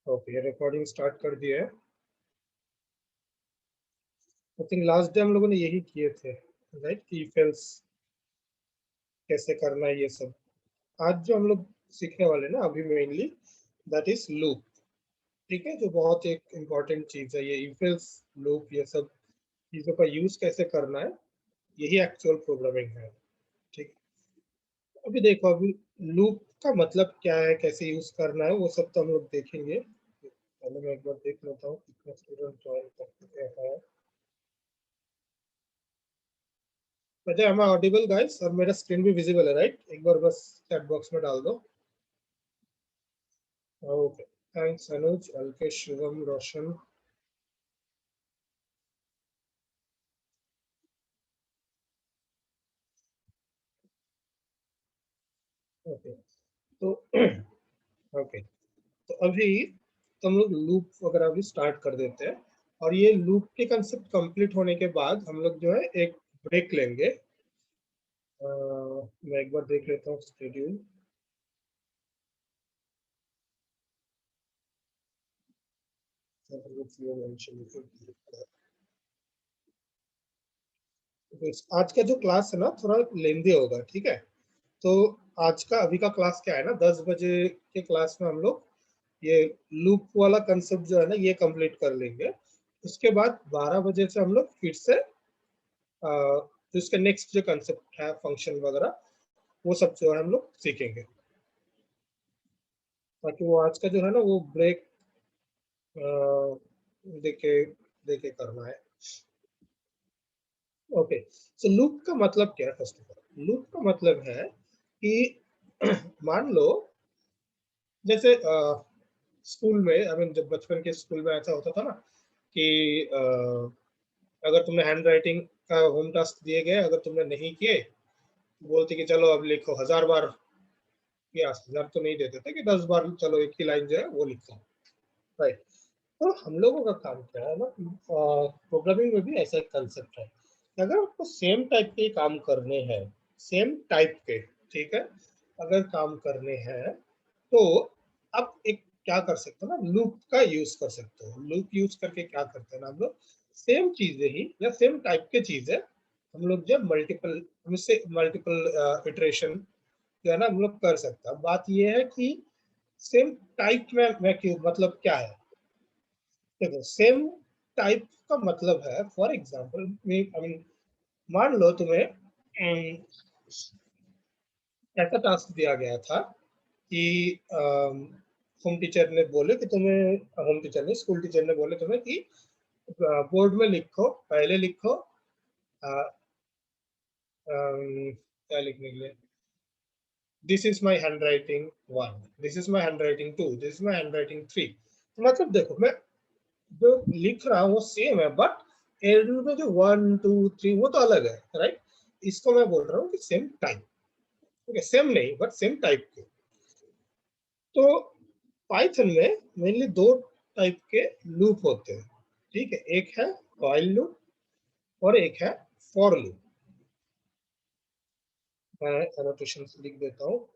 Okay, recording start कर दिया है। आई थिंक लास्ट डे हम लोगों ने यही किए थे, राइट, कि इफ एल्स कैसे करना है ये सब। आज जो हम लोग सीखने वाले हैं ना अभी मेनली, दैट इज लूप। ठीक है, जो बहुत एक इम्पॉर्टेंट चीज है, ये इफ एल्स लूप, ये सब चीजों का यूज कैसे करना है, यही एक्चुअल प्रोग्रामिंग है। ठीक है, अभी देखो, अभी लूप का मतलब क्या है, कैसे यूज करना है, वो सब तो हम लोग देखेंगे। पहले मैं एक बार देख लेता हूँ कितने स्टूडेंट ज्वाइन कर चुके हैं। अच्छा, am I audible guys? और मेरा स्क्रीन भी विजिबल है, राइट? एक बार बस चैट बॉक्स में डाल दो। ओके, थैंक्स अनुज, अल्केश, शुभम, रोशन। ओके, तो ओके, तो अभी तुम लोग लूप वगैरह भी स्टार्ट कर देते हैं। और ये लूप के कंसेप्ट कंप्लीट होने के बाद हम लोग जो है एक ब्रेक लेंगे। मैं एक बार देख लेता हूँ शेड्यूल। आज का जो क्लास है ना थोड़ा लेंदी होगा, ठीक है? तो आज का अभी का क्लास क्या है ना, 10 बजे के क्लास में हम लोग ये लूप वाला कंसेप्ट जो है ना ये कंप्लीट कर लेंगे। उसके बाद 12 बजे से हम लोग फिर से जो इसका नेक्स्ट जो कंसेप्ट है, फंक्शन वगैरह, वो सब जो है हम लोग सीखेंगे, ताकि वो आज का जो है ना वो ब्रेक देके देके करना है। ओके, सो लूप का मतलब क्या है? फर्स्ट ऑफ ऑल, लूप का मतलब है कि मान लो, जैसे स्कूल में, आई मीन जब बचपन के स्कूल में ऐसा होता था ना कि अगर तुमने हैंड राइटिंग का होम टास्क दिए गए, अगर तुमने नहीं किए तो बोलते कि चलो अब लिखो 1000 बार। या 1000 तो नहीं देते थे, कि 10 बार चलो एक ही लाइन जो है वो लिखो, राइट? तो हम लोगों का काम क्या है ना, प्रोग्रामिंग में भी ऐसा एक कंसेप्ट है कि अगर आपको सेम टाइप के काम करने हैं, सेम टाइप के, ठीक है, अगर काम करने हैं, तो आप एक क्या कर सकते हो ना, लूप का यूज कर सकते हो। लूप यूज करके क्या करते हैं ना हम लोग, सेम चीजें ही या सेम टाइप के चीजें हम लोग जब मल्टीपल इटरेशन जो है ना हम लोग कर सकते हैं। बात ये है कि सेम टाइप में क्यों, मतलब क्या है? देखो, सेम टाइप का मतलब है, फॉर एग्जांपल आई मीन, मान लो तुम्हें ऐसा टास्क दिया गया था कि होम टीचर ने बोले कि तुम्हें, होम टीचर ने, स्कूल टीचर ने बोले तुम्हें कि बोर्ड में लिखो, पहले लिखो क्या लिखने के लिए, this is my hand writing 1, this is my hand writing 2, this is my hand writing 3। तो मतलब देखो, मैं जो लिख रहा हूँ वो सेम है, बट एंड में जो 1 2 3 वो तो अलग है, राइट? इसको मैं बोल रहा हूँ कि सेम टाइप। ओके, सेम नहीं बट सेम टाइप के। तो पाइथन में मेनली दो टाइप के लूप होते हैं, ठीक है? एक है व्हाइल लूप और एक है फॉर लूप। मैं एनोटेशन लिख देता हूँ।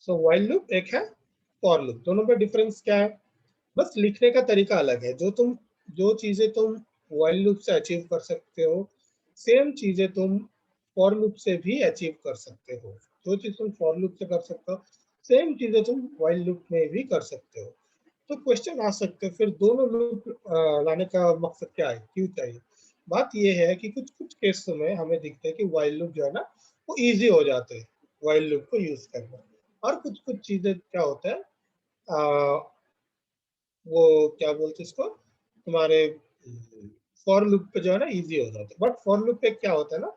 सो व्हाइल लूप एक है, फॉर लूप। दोनों में डिफरेंस क्या है? बस लिखने का तरीका अलग है। जो चीजें तुम व्हाइल लूप से अचीव कर सकते हो, सेम चीजें तुम फॉर लूप से भी अचीव कर सकते हो। जो चीज तुम फॉर लूप से कर सकते हो, सेम चीजें तुम व्हाइल लूप में भी कर सकते हो। तो क्वेश्चन आ सकते हैं, फिर दोनों लूप लाने का मकसद क्या है, क्यों चाहिए? बात यह है कि कुछ कुछ केसों में हमें दिखता है कि व्हाइल लूप जो है ना वो इजी हो जाते हैं व्हाइल लूप को यूज करना। और कुछ कुछ चीजें क्या होता है, वो क्या बोलते हैं इसको, तुम्हारे फॉर लूप पे जो है ना इजी हो जाता है। बट फॉर लूप पे क्या होता है ना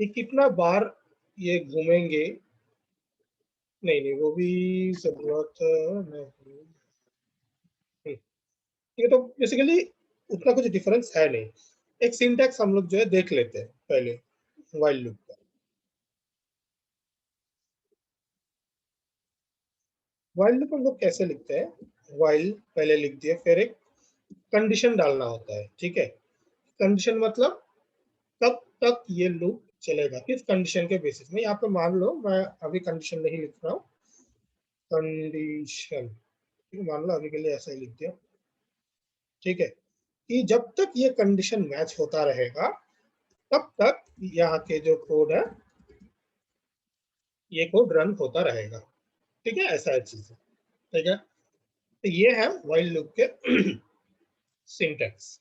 कि कितना बार ये घूमेंगे। नहीं नहीं, वो भी जरूरत नहीं। ये तो बेसिकली उतना कुछ डिफरेंस है नहीं। एक सिंटैक्स हम लोग जो है देख लेते हैं पहले व्हाइल लूप का। व्हाइल लूप हम लोग कैसे लिखते हैं, व्हाइल पहले लिख दिया, फिर एक कंडीशन डालना होता है, ठीक है। कंडीशन मतलब कब तक ये लूप चलेगा, किस कंडीशन के बेसिस में। यहाँ पे मान लो मैं अभी कंडीशन नहीं लिख रहा हूँ, कंडीशन मान लो अभी के लिए ऐसा ही लिख दिया, ठीक है, कि जब तक ये कंडीशन मैच होता रहेगा तब तक यहाँ के जो कोड है ये कोड रन होता रहेगा, ठीक है, ऐसा है चीज, ठीक है। तो ये है व्हाइल लूप के सिंटैक्स।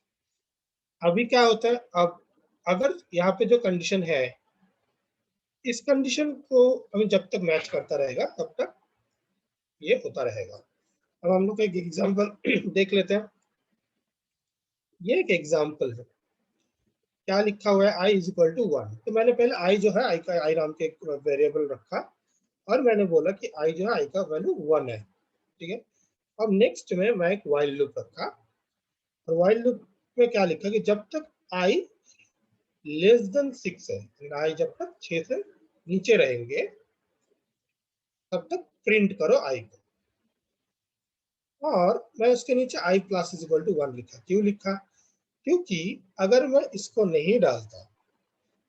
अभी क्या होता है, अब अगर यहाँ पे जो कंडीशन है इस कंडीशन को अभी जब तक मैच करता रहेगा तब तक ये होता रहेगा। अब हम लोग एक एग्जांपल देख लेते हैं। ये एक एग्जांपल है, क्या लिखा हुआ है, i इज इक्वल टू 1। तो मैंने पहले i जो है, i का i नाम के एक वेरिएबल रखा और मैंने बोला कि i जो है, i का वैल्यू 1 है, ठीक है। अब नेक्स्ट में मैं एक व्हाइल लूप रखा और व्हाइल लूप में क्या लिखा कि जब तक i लेस देन 6 है, i जब तक 6 से नीचे रहेंगे तब तक प्रिंट करो i को। और मैं उसके नीचे i plus is equal to 1 लिखा। क्यों लिखा, क्योंकि अगर मैं इसको नहीं डालता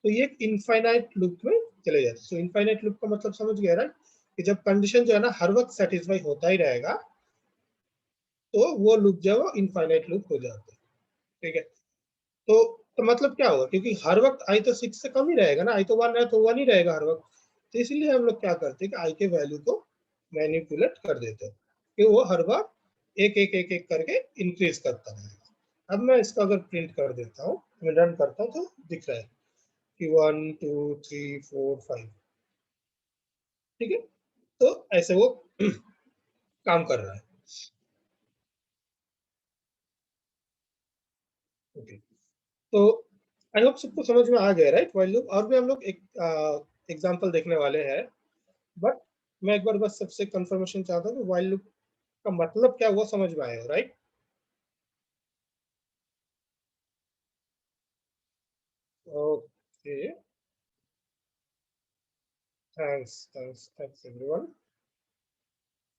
तो ये इनफाइनाइट लूप में चले जाते। सो इनफाइनाइट लूप का मतलब समझ गया ना, कि जब कंडीशन जो है ना हर वक्त सेटिस्फाई होता ही रहेगा तो वो लूप जो है वो इनफाइनाइट लूप हो जाता है, ठीक है। तो मतलब क्या होगा, क्योंकि हर वक्त आई तो 6 से कम ही रहेगा ना, आई तो 1 है तो 1 ही रहेगा हर वक्त। तो इसलिए हम लोग क्या करते हैं कि आई के वैल्यू को मैनिपुलेट कर देते हैं कि वो हर बार एक एक एक एक करके इंक्रीज करता रहेगा। अब मैं इसका अगर प्रिंट कर देता हूँ, मैं रन करता हूँ तो दिख रहा है कि 1 2 3 4 5, ठीक है। तो ऐसे वो काम कर रहा है, ओके। तो आई होप सबको समझ में आ गया राइट व्हाइल लूप। और भी हम लोग एक एग्जांपल देखने वाले हैं, बट मैं एक बार बस सबसे कंफर्मेशन चाहता हूँ कि व्हाइल लूप का मतलब क्या वो समझ में आएगा, right. Okay, thanks thanks thanks everyone.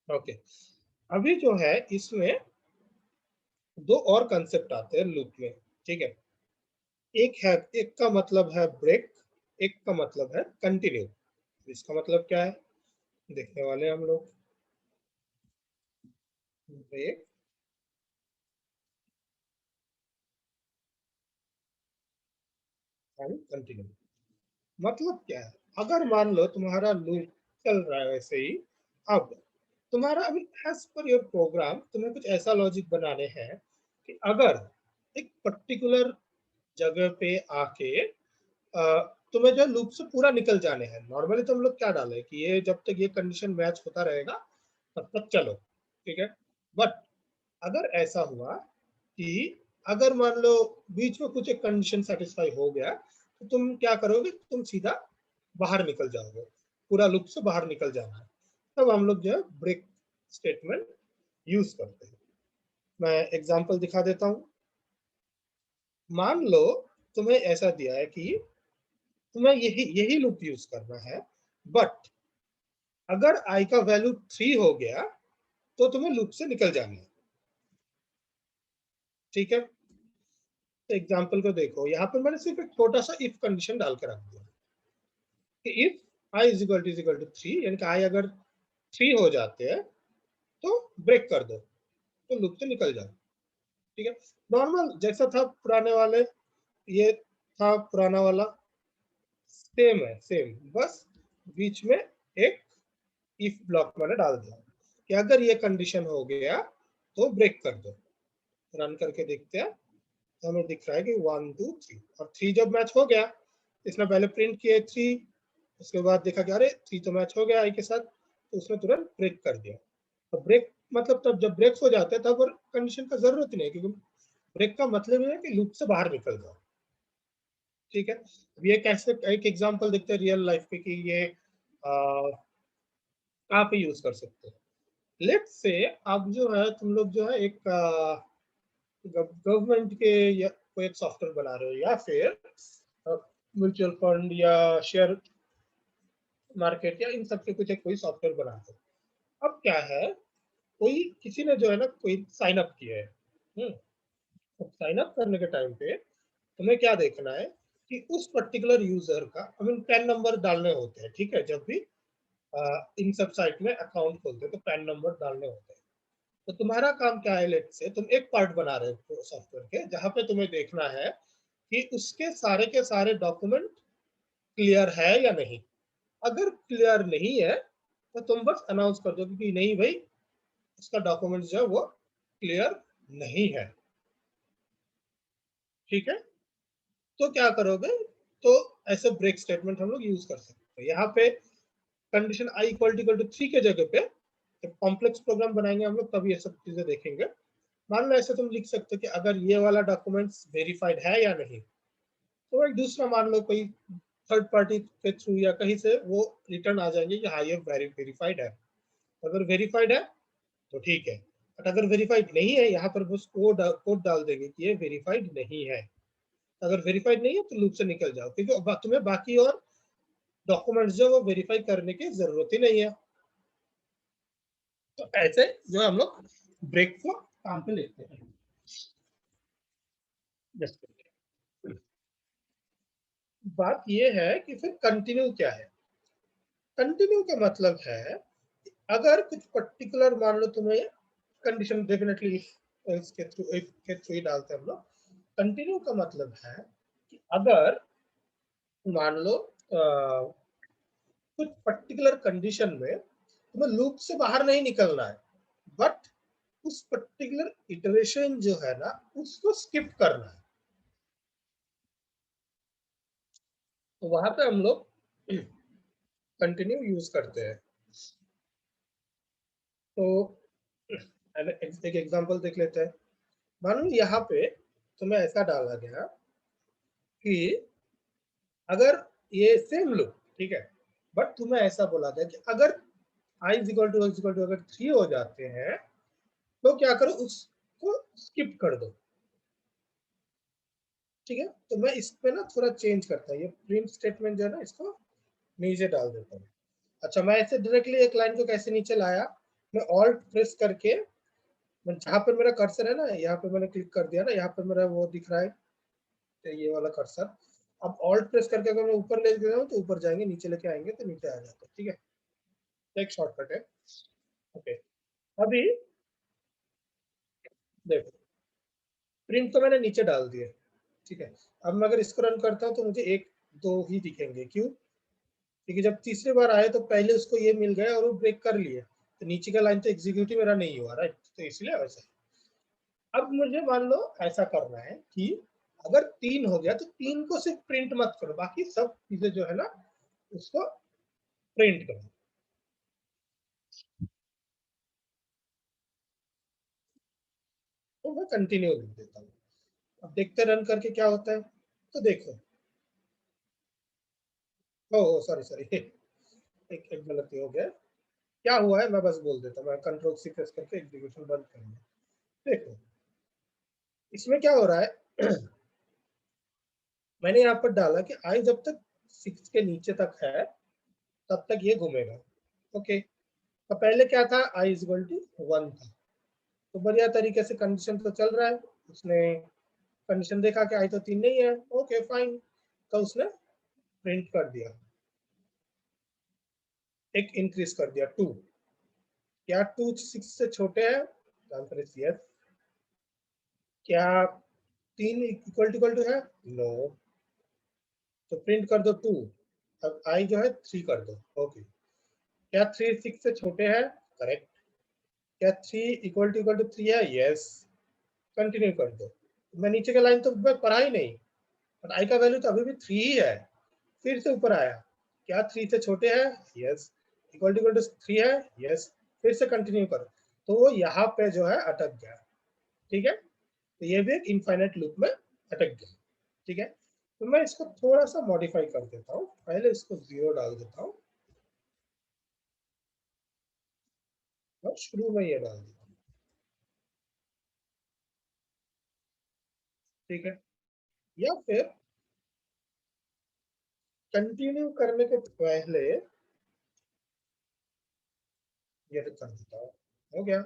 Okay, अभी जो है इसमें दो और कंसेप्ट आते हैं लूप में, ठीक है। एक है, एक का मतलब है ब्रेक, एक का मतलब है कंटिन्यू। इसका मतलब क्या है देखने वाले हैं हम लोग। ब्रेक एंड कंटिन्यू मतलब क्या है, अगर मान लो तुम्हारा लूप चल रहा है वैसे ही, अब तुम्हारा अभी एज पर योर प्रोग्राम तुम्हें कुछ ऐसा लॉजिक बनाने हैं कि अगर एक पर्टिकुलर जगह पे आके तुम्हें जो लूप से पूरा निकल जाने हैं। नॉर्मली तुम लोग क्या डाले कि ये जब तक ये कंडीशन मैच होता रहेगा तब तक चलो, ठीक है। बट अगर ऐसा हुआ कि अगर मान लो बीच में कुछ एक कंडीशन सेटिस्फाई हो गया तो तुम क्या करोगे, तुम सीधा बाहर निकल जाओगे, पूरा लूप से बाहर निकल जाना है। तब हम लोग जो है ब्रेक स्टेटमेंट यूज करते हैं। मैं एग्जांपल दिखा देता हूँ। मान लो तुम्हें ऐसा दिया है कि तुम्हें यही यही लूप यूज करना है, बट अगर आई का वैल्यू 3 हो गया तो तुम्हें लूप से निकल जाना है, ठीक है। तो एग्जांपल को देखो, यहाँ पर मैंने सिर्फ एक छोटा सा इफ कंडीशन डाल के रख दिया कि if i is equal to 3, यानी कि आई अगर 3 हो जाते हैं तो ब्रेक कर दो, तो लूप से निकल जाओ, ठीक है। नॉर्मल जैसा था पुराने वाले, ये था पुराना वाला, सेम है सेम, बस बीच में एक इफ ब्लॉक मैंने डाल दिया कि अगर ये कंडीशन हो गया तो ब्रेक कर दो। रन करके देखते हैं तो हमें दिख रहा है कि 1 2 3, और 3 जब मैच हो गया, इसने पहले प्रिंट किए 3, उसके बाद देखा कि अरे 3 तो मैच हो गया आई के साथ, तो उसने तुरंत ब्रेक कर दिया। तो ब्रेक मतलब तब जब ब्रेक हो जाते हैं तब कंडीशन का जरूरत ही नहीं, क्योंकि ब्रेक का मतलब है कि लूप से बाहर निकल जाओ, ठीक है। अब ये कैसे, एक एग्जांपल देखते हैं रियल लाइफ पे कि ये कहाँ पे यूज कर सकते हैं। लेट्स से आप जो है तुम लोग जो है एक गवर्नमेंट के या कोई एक सॉफ्टवेयर बना रहे हो, या फिर म्यूचुअल फंड या शेयर मार्केट या इन सब के कुछ एक कोई सॉफ्टवेयर बना रहे हो। अब क्या है कोई किसी ने जो है ना कोई साइन अप किया है। तो साइन अप करने के टाइम पे तुम्हें क्या देखना है कि उस पर्टिकुलर यूजर का पैन नंबर डालने होते हैं, ठीक है। जब भी इन सब साइट में अकाउंट खोलते हैं तो पैन नंबर डालने होते हैं। तो तुम्हारा काम क्या है, लेट से तुम एक पार्ट बना रहे हो सॉफ्टवेयर के, जहां पे तुम्हें देखना है कि उसके सारे के सारे डॉक्यूमेंट क्लियर है या नहीं। अगर क्लियर नहीं है तो तुम बस अनाउंस कर दो कि नहीं भाई, उसका डॉक्यूमेंट जो है वो क्लियर नहीं है, ठीक है। तो क्या करोगे, तो ऐसे ब्रेक स्टेटमेंट हम लोग यूज कर सकते हैं। यहाँ पे कंडीशन आई इक्वल टू 3 के जगह पे जब कॉम्प्लेक्स प्रोग्राम बनाएंगे हम लोग तब ये सब चीजें देखेंगे। मान लो ऐसे तुम लिख सकते हो कि अगर ये वाला डॉक्यूमेंट्स वेरीफाइड है या नहीं, तो एक दूसरा मान लो कोई थर्ड पार्टी के थ्रू या कहीं से वो रिटर्न आ जाएंगे कि हाँ ये वेरीफाइड है। अगर वेरीफाइड है तो ठीक है, बट अगर वेरीफाइड नहीं है, यहाँ पर बस कोड डाल देंगे कि ये वेरीफाइड नहीं है। अगर वेरीफाइड नहीं है तो लूप से निकल जाओ, क्योंकि तुम्हें बाकी और डॉक्यूमेंट्स जो वो वेरीफाई करने की जरूरत ही नहीं है। तो ऐसे जो हम लोग ब्रेक को काम पे लेते हैं। बात ये है कि फिर कंटिन्यू क्या है। कंटिन्यू का मतलब है अगर कुछ पर्टिकुलर मान लो तुम्हें कंडीशन, डेफिनेटली इसके थ्रू इफ के थ्रू ही डालते हैं हम लोग। कंटिन्यू का मतलब है कि अगर मान लो कुछ पर्टिकुलर कंडीशन में तुम्हें लूप से बाहर नहीं निकलना है, बट उस पर्टिकुलर इटरेशन जो है ना उसको स्किप करना है, तो वहां पे हम लोग कंटिन्यू यूज करते हैं। तो एक एग्जांपल देख लेते हैं। मान लो यहाँ पे तुम्हें ऐसा डाला गया कि अगर ये सेम लूप, ठीक है, बट तुम्हें ऐसा बोला गया कि अगर i इज इक्वल टू अगर 3 हो जाते हैं तो क्या करो, उसको स्किप कर दो, ठीक है। तो मैं इस पे ना थोड़ा चेंज करता हूँ, ये प्रिंट स्टेटमेंट जो है ना इसको नीचे डाल देता हूँ। अच्छा, मैं ऐसे डायरेक्टली एक लाइन को कैसे नीचे लाया, मैं ऑल्ट प्रेस करके, मैं जहाँ पर मेरा कर्सर है ना, यहाँ पे मैंने क्लिक कर दिया ना, यहाँ पे मेरा वो दिख रहा है, तो ये वाला कर्सर। अब ऑल्ट प्रेस करके अगर मैं ऊपर ले गया हूँ तो ऊपर जाएंगे, नीचे लेके आएंगे तो नीचे आ जाता है, ठीक है। एक शॉर्टकट है। ओके, अभी देखो प्रिंट तो मैंने नीचे डाल दिया, ठीक है। अब मैं अगर इसको रन करता हूँ तो मुझे एक दो ही दिखेंगे, क्यों? क्योंकि जब तीसरी बार आए तो पहले उसको ये मिल गया और वो ब्रेक कर लिए, तो नीचे का लाइन तो एग्जीक्यूट ही मेरा नहीं हुआ, राइट, तो इसलिए वैसा। अब मुझे मान लो ऐसा करना है कि अगर 3 हो गया तो 3 को सिर्फ प्रिंट मत करो, बाकी सब चीजें जो है ना उसको प्रिंट करो। तो मैं कंटिन्यू लिख देता हूँ। अब देखते रन करके क्या होता है, तो देखो। ओ सॉरी सॉरी एक गलती हो गया। क्या हुआ है मैं बस बोल देता हूँ, मैं कंट्रोल सी प्रेस करके एग्जीक्यूशन बंद करूंगा। देखो इसमें क्या हो रहा है मैंने यहाँ पर डाला कि आई जब तक 6 के नीचे तक है तब तक ये घूमेगा, ओके। तो पहले क्या था, आई इज इक्वल टू 1 था, तो बढ़िया तरीके से कंडीशन तो चल रहा है। उसने कंडीशन देखा कि आई तो 3 नहीं है, ओके फाइन, तो उसने प्रिंट कर दिया, एक इंक्रीज कर दिया 2। क्या 2 6 से छोटे हैं? Answer is yes. क्या 3 इक्वल टू है? नो। तो प्रिंट कर दो 2। अब आई जो है 3 कर दो, ओके। क्या 3 6 से छोटे हैं? करेक्ट। क्या 3 इक्वल टू 3 है? यस। कंटिन्यू कर दो। मैं नीचे का लाइन तो मैं पढ़ा ही नहीं, बट आई का वैल्यू तो अभी भी 3 ही है। फिर से ऊपर आया, क्या 3 से छोटे हैं? यस। इक्वल टू 3 है? यस। फिर से कंटिन्यू करो, तो वो यहाँ पे जो है अटक गया, ठीक है। तो ये भी एक इनफाइनाइट लूप में अटक गया, ठीक है। तो मैं इसको थोड़ा सा मॉडिफाई कर देता हूँ, पहले इसको 0 डाल देता हूँ और शुरू में ये डाल देता हूँ, ठीक है। या फिर कंटिन्यू करने के पहले ये कर देता हूँ, हो गया।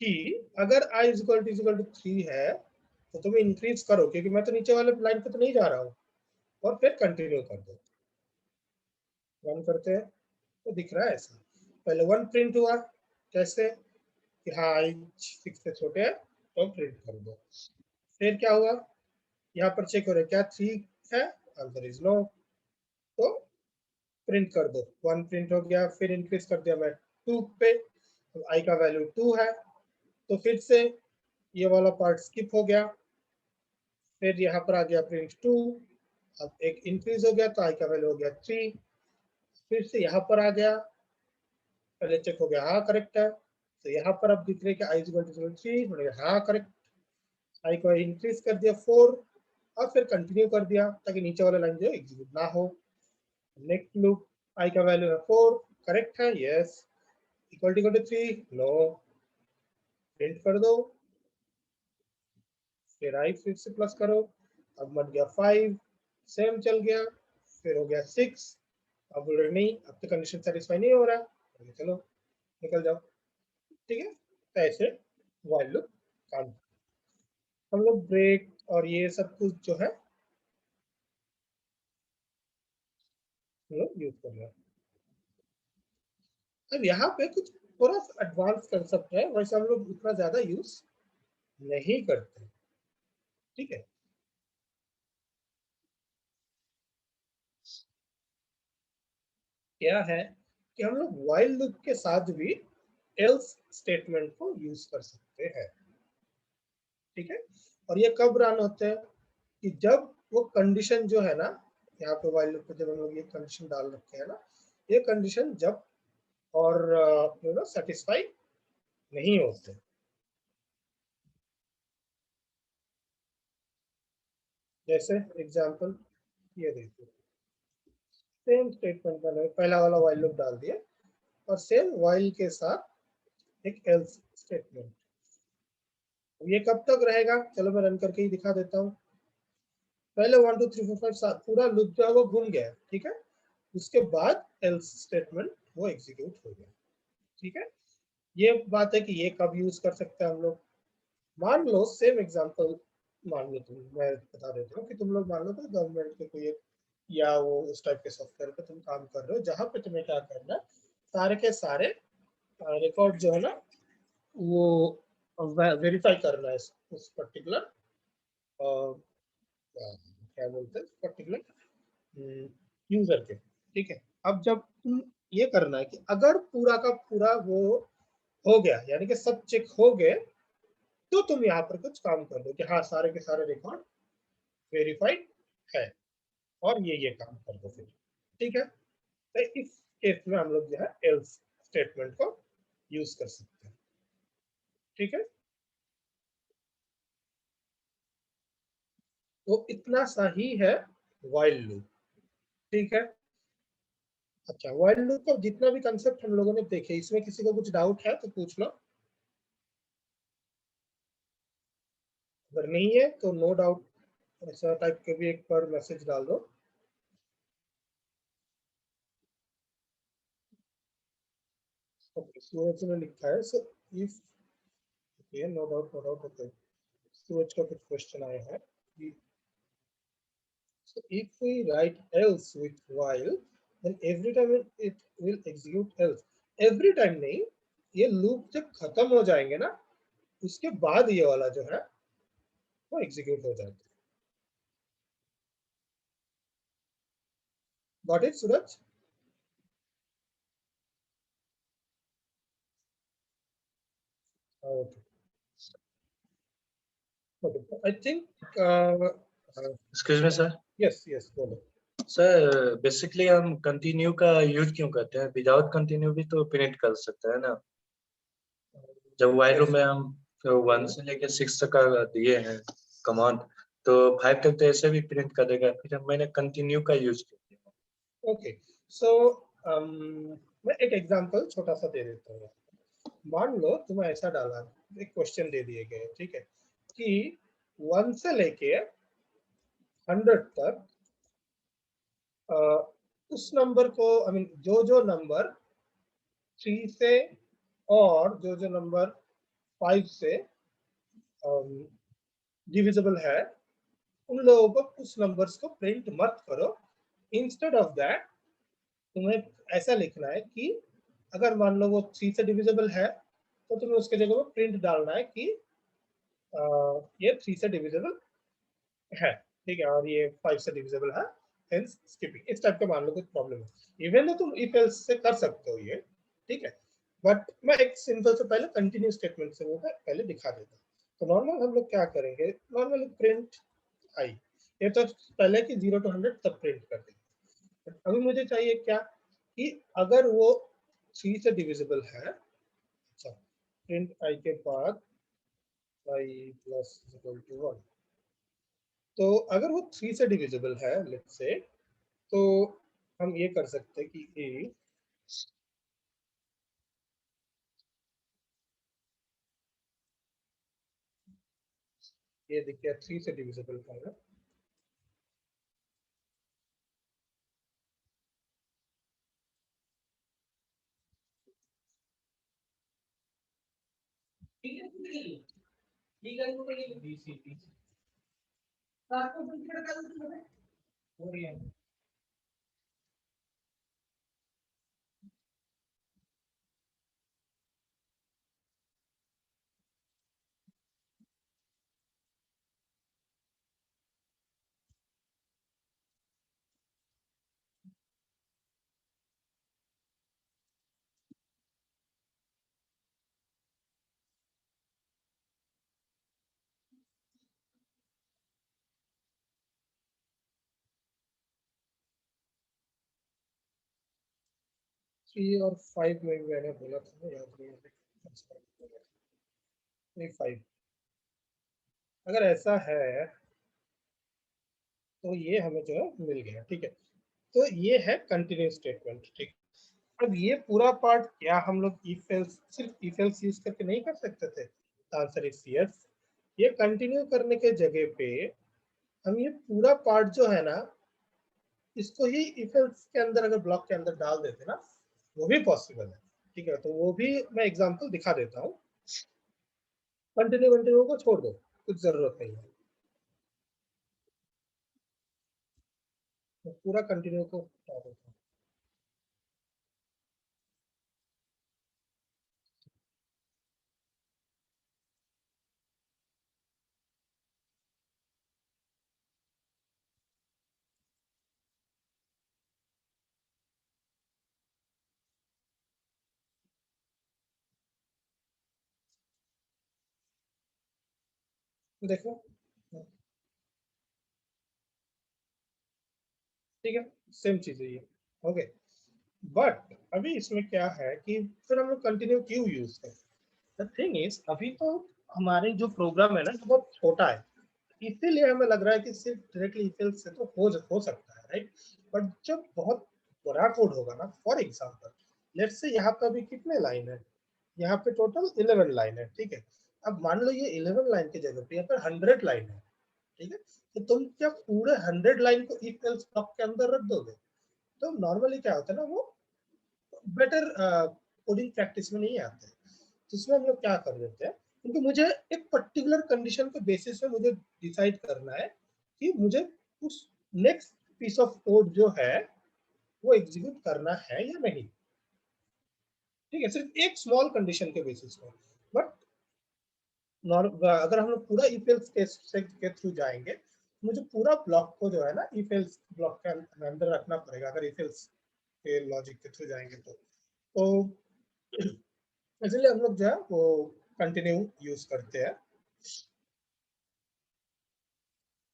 कि अगर i इक्वल टू 3 है तो तुम इंक्रीज करो, क्योंकि मैं तो नीचे वाले लाइन पे तो नहीं जा रहा हूँ, और फिर कंटिन्यू कर दो। रन करते हैं तो दिख रहा है ऐसा, पहले 1 प्रिंट हुआ, कैसे कि हाँ i 6 से छोटे है तो प्रिंट कर दो। फिर क्या हुआ, यहाँ पर चेक हो रहा है क्या 3 है, आंसर इज नो, तो प्रिंट कर दो। 1 प्रिंट हो गया, फिर इंक्रीज कर दिया मैं 2 पे, तो i का वैल्यू 2 है, तो फिर से ये वाला पार्ट स्किप हो गया। फिर यहाँ पर आ गया प्रिंट 2, अब एक इंक्रीज हो गया तो i का वैल्यू हो गया 3, फिर से यहाँ पर आ गया, पहले चेक हो गया हाँ करेक्ट है, तो यहाँ पर अब दिख रहे कि i इक्वल टू 3, हाँ करेक्ट, i को इंक्रीज कर दिया 4 और फिर कंटिन्यू कर दिया ताकि नीचे वाला लाइन जो एग्जीक्यूट ना हो। नेक्स्ट लूप, i का वैल्यू है 4, करेक्ट है, yes, equal to 3, no, print कर दो, फिर i फिर से प्लस करो, अब बन गया 5, सेम चल गया, फिर हो गया 6, अब बोल रहे नहीं अब तो कंडीशन सेटिस्फाई नहीं हो रहा है, चलो निकल जाओ। ठीक है, तो ऐसे व्हाइल लूप काम, हम लोग ब्रेक और ये सब कुछ जो है हम लोग यूज कर रहे हैं। अब यहाँ पे कुछ थोड़ा एडवांस कंसेप्ट है, वैसे हम लोग उतना ज्यादा यूज नहीं करते। ठीक है, क्या है कि हम लोग व्हाइल लूप के साथ भी एल्स स्टेटमेंट को यूज कर सकते हैं। ठीक है, और ये कब रन होते हैं कि जब वो कंडीशन जो है ना, यहाँ पे व्हाइल लूप पे जब हम लोग ये कंडीशन डाल रखे हैं ना, ये कंडीशन जब और सेटिस्फाई नहीं होते। जैसे एग्जांपल ये देखिए, सेम स्टेटमेंट मैंने पहला वाला व्हाइल लूप डाल दिया और सेम व्हाइल के साथ एक एल्स स्टेटमेंट। ये कब तक रहेगा, चलो मैं रन करके ही दिखा देता हूँ। पहले 1 2 3 4 5 7 पूरा लूप जो है वो घूम गया, ठीक है, उसके बाद एल्स स्टेटमेंट वो एग्जीक्यूट हो गया। ठीक है, ये बात है कि ये कब यूज कर सकते हैं हम लोग। मान लो सेम एग्जांपल, मान लो तुम, मैं बता देता हूँ कि तुम लोग मान लो तो गवर्नमेंट के कोई एक या वो उस टाइप के सॉफ्टवेयर पे तुम काम कर रहे हो, जहाँ पे तुम्हें क्या करना है, सारे के सारे रिकॉर्ड जो है ना वो वेरीफाई करना है उस पर्टिकुलर क्या बोलते हैं पर्टिकुलर यूजर के। ठीक है, अब जब तुम ये करना है कि अगर पूरा का पूरा वो हो गया, यानी कि सब चेक हो गए, तो तुम यहाँ पर कुछ काम कर दो कि हाँ सारे के सारे रिकॉर्ड वेरीफाइड है, और ये काम कर दो फिर। ठीक है, तो इस केस में हम लोग जो है एल्स स्टेटमेंट को यूज कर सकते हैं। ठीक है, तो इतना सा ही है व्हाइल लूप। ठीक है, अच्छा व्हाइल लूप का जितना भी कंसेप्ट हम लोगों ने देखे, इसमें किसी को कुछ डाउट है तो पूछ लो, अगर नहीं है तो नो डाउट ऐसा टाइप के भी एक बार मैसेज डाल दो। ओके, सूरज ने लिखा है so if, okay no doubt no doubt, okay Suraj का कुछ क्वेश्चन आया है कि so if we write else with while, then every time it will execute else. Every time नहीं, ये लूप जब खत्म हो जाएंगे ना, उसके बाद ये वाला जो है वो एग्जीक्यूट हो जाता है। Got it Suraj? Okay, okay I think excuse me sir. Yes yes बोलो। सर बेसिकली हम कंटिन्यू का यूज क्यों करते हैं? विदाउट कंटिन्यू भी तो प्रिंट कर सकते हैं ना। जब वाइल लूप yes. में हम 1 से लेकर 6 तक का दिए हैं कमांड, तो 5 तक तो ऐसे भी प्रिंट कर देगा, फिर मैंने कंटिन्यू का यूज किया। ओके सो मैं एक एग्जांपल छोटा सा दे देता हूँ। मान लो तुम्हें ऐसा डाला, एक क्वेश्चन दे दिए गए, ठीक है, कि 1 से लेके 100 तक उस नंबर को, आई मीन जो जो नंबर 3 से और जो जो नंबर 5 से डिविजिबल है, उन लोगों को उस नंबर्स को प्रिंट मत करो। इंस्टेड ऑफ दैट तुम्हें ऐसा लिखना है कि अगर मान लो वो 3 से डिविजिबल है तो तुम्हें उसके जगह पे प्रिंट डालना है कि ये 3 से डिविजिबल है, ठीक है, और ये 5 से डिविजिबल है, हेंस स्किपिंग। इस टाइप का मान लो कुछ प्रॉब्लम है, इवन तो तुम इफ एल्स से कर सकते हो ये, ठीक है, बट मैं एक सिंपल से पहले कंटिन्यू स्टेटमेंट से वो पहले दिखा देता हूँ। तो नॉर्मल हम लोग क्या करेंगे, नॉर्मली प्रिंट आई, ये तो पहले कि 0 to 100 तब प्रिंट कर देंगे। अभी मुझे चाहिए क्या कि अगर वो 3 से डिविजिबल है, अच्छा, प्रिंट आई के बाद i प्लस इक्वल टू 1, तो अगर वो 3 से डिविजिबल है लेट्स से, तो हम ये कर सकते हैं कि ए, ये देखिए 3 से डिविजिबल है ना, और 3 और 5 में भी मैंने बोला था ना, याद नहीं है, 5 अगर ऐसा है तो ये हमें जो है मिल गया, ठीक है। तो ये है कंटिन्यूस स्टेटमेंट, ठीक। अब ये पूरा पार्ट क्या हम लोग इफ एल्स, सिर्फ इफ एल्स यूज करके नहीं कर सकते थे? Answer is yes. ये कंटिन्यू करने के जगह पे हम ये पूरा पार्ट जो है ना, इसको ही इफ एल्स के अंदर अगर ब्लॉक के अंदर डाल देते ना, वो भी पॉसिबल है, ठीक है। तो वो भी मैं एग्जांपल दिखा देता हूँ। कंटिन्यू कंटिन्यू को छोड़ दो, कुछ जरूरत नहीं है, तो पूरा कंटिन्यू को हटा देता हूँ। देखो, ठीक है, सेम चीज है ये, ओके। बट अभी इसमें क्या है कि फिर हम लोग कंटिन्यू क्यों यूज करें? द थिंग इज अभी तो हमारे जो प्रोग्राम है ना, जो बहुत छोटा है, इसीलिए हमें लग रहा है कि सिर्फ डायरेक्टली इफ एल्स से तो हो सकता है, राइट। बट जब बहुत बड़ा कोड होगा ना, फॉर एग्जांपल लेट्स से यहाँ पे अभी कितने लाइन है, यहाँ पे टोटल 11 लाइन है, ठीक है। अब मान लो ये 11 लाइन की जगह पे यहाँ पर 100 लाइन है, ठीक है। तो तुम क्या पूरे 100 लाइन को इफ एल्स ब्लॉक के अंदर रख दोगे? तो नॉर्मली क्या होता है ना, वो बेटर कोडिंग प्रैक्टिस में नहीं आते। तो इसमें हम लोग क्या कर देते हैं, क्योंकि मुझे एक पर्टिकुलर कंडीशन के बेसिस पे मुझे डिसाइड करना है कि मुझे उस नेक्स्ट पीस ऑफ कोड जो है वो एग्जीक्यूट करना है या नहीं, ठीक है, सिर्फ एक स्मॉल कंडीशन के बेसिस पे। बट अगर हम लोग पूरा इफ एल्स के थ्रू जाएंगे, मुझे पूरा ब्लॉक को जो है ना इफ एल्स ब्लॉक के अंदर रखना पड़ेगा, अगर इफ एल्स के लॉजिक के थ्रू जाएंगे तो इसलिए हम लोग जो है वो कंटिन्यू यूज करते हैं,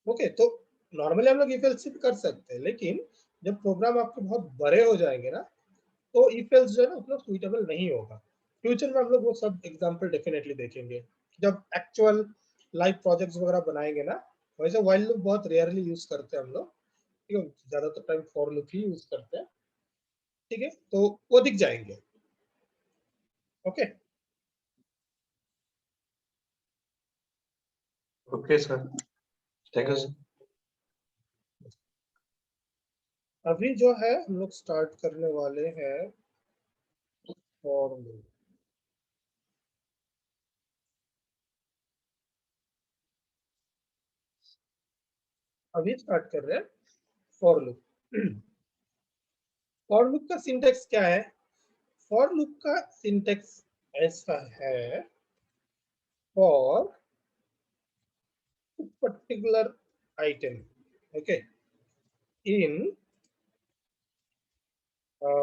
ओके। तो नॉर्मली हम लोग इफ एल्स कर सकते हैं, लेकिन जब प्रोग्राम आपके बहुत बड़े हो जाएंगे ना, तो इफ एल्स जो है ना उतना सुइटेबल नहीं होगा। फ्यूचर में हम लोग वो सब एग्जांपल डेफिनेटली देखेंगे, जब एक्चुअल लाइव प्रोजेक्ट्स वगैरह बनाएंगे ना। वैसे व्हाइल लूप बहुत रेयरली यूज करते हैं हम लोग, ठीक है, ज्यादातर time for loop he use करते हैं, ठीक है, तो वो दिख जाएंगे, okay. Okay sir, thank you तो सर। अभी जो है हम लोग स्टार्ट करने वाले हैं फॉर लूप। अभी स्टार्ट कर रहे हैं फॉर लूप। फॉर लूप का सिंटेक्स क्या है? फॉर लूप का सिंटेक्स ऐसा है, for particular item, okay, in a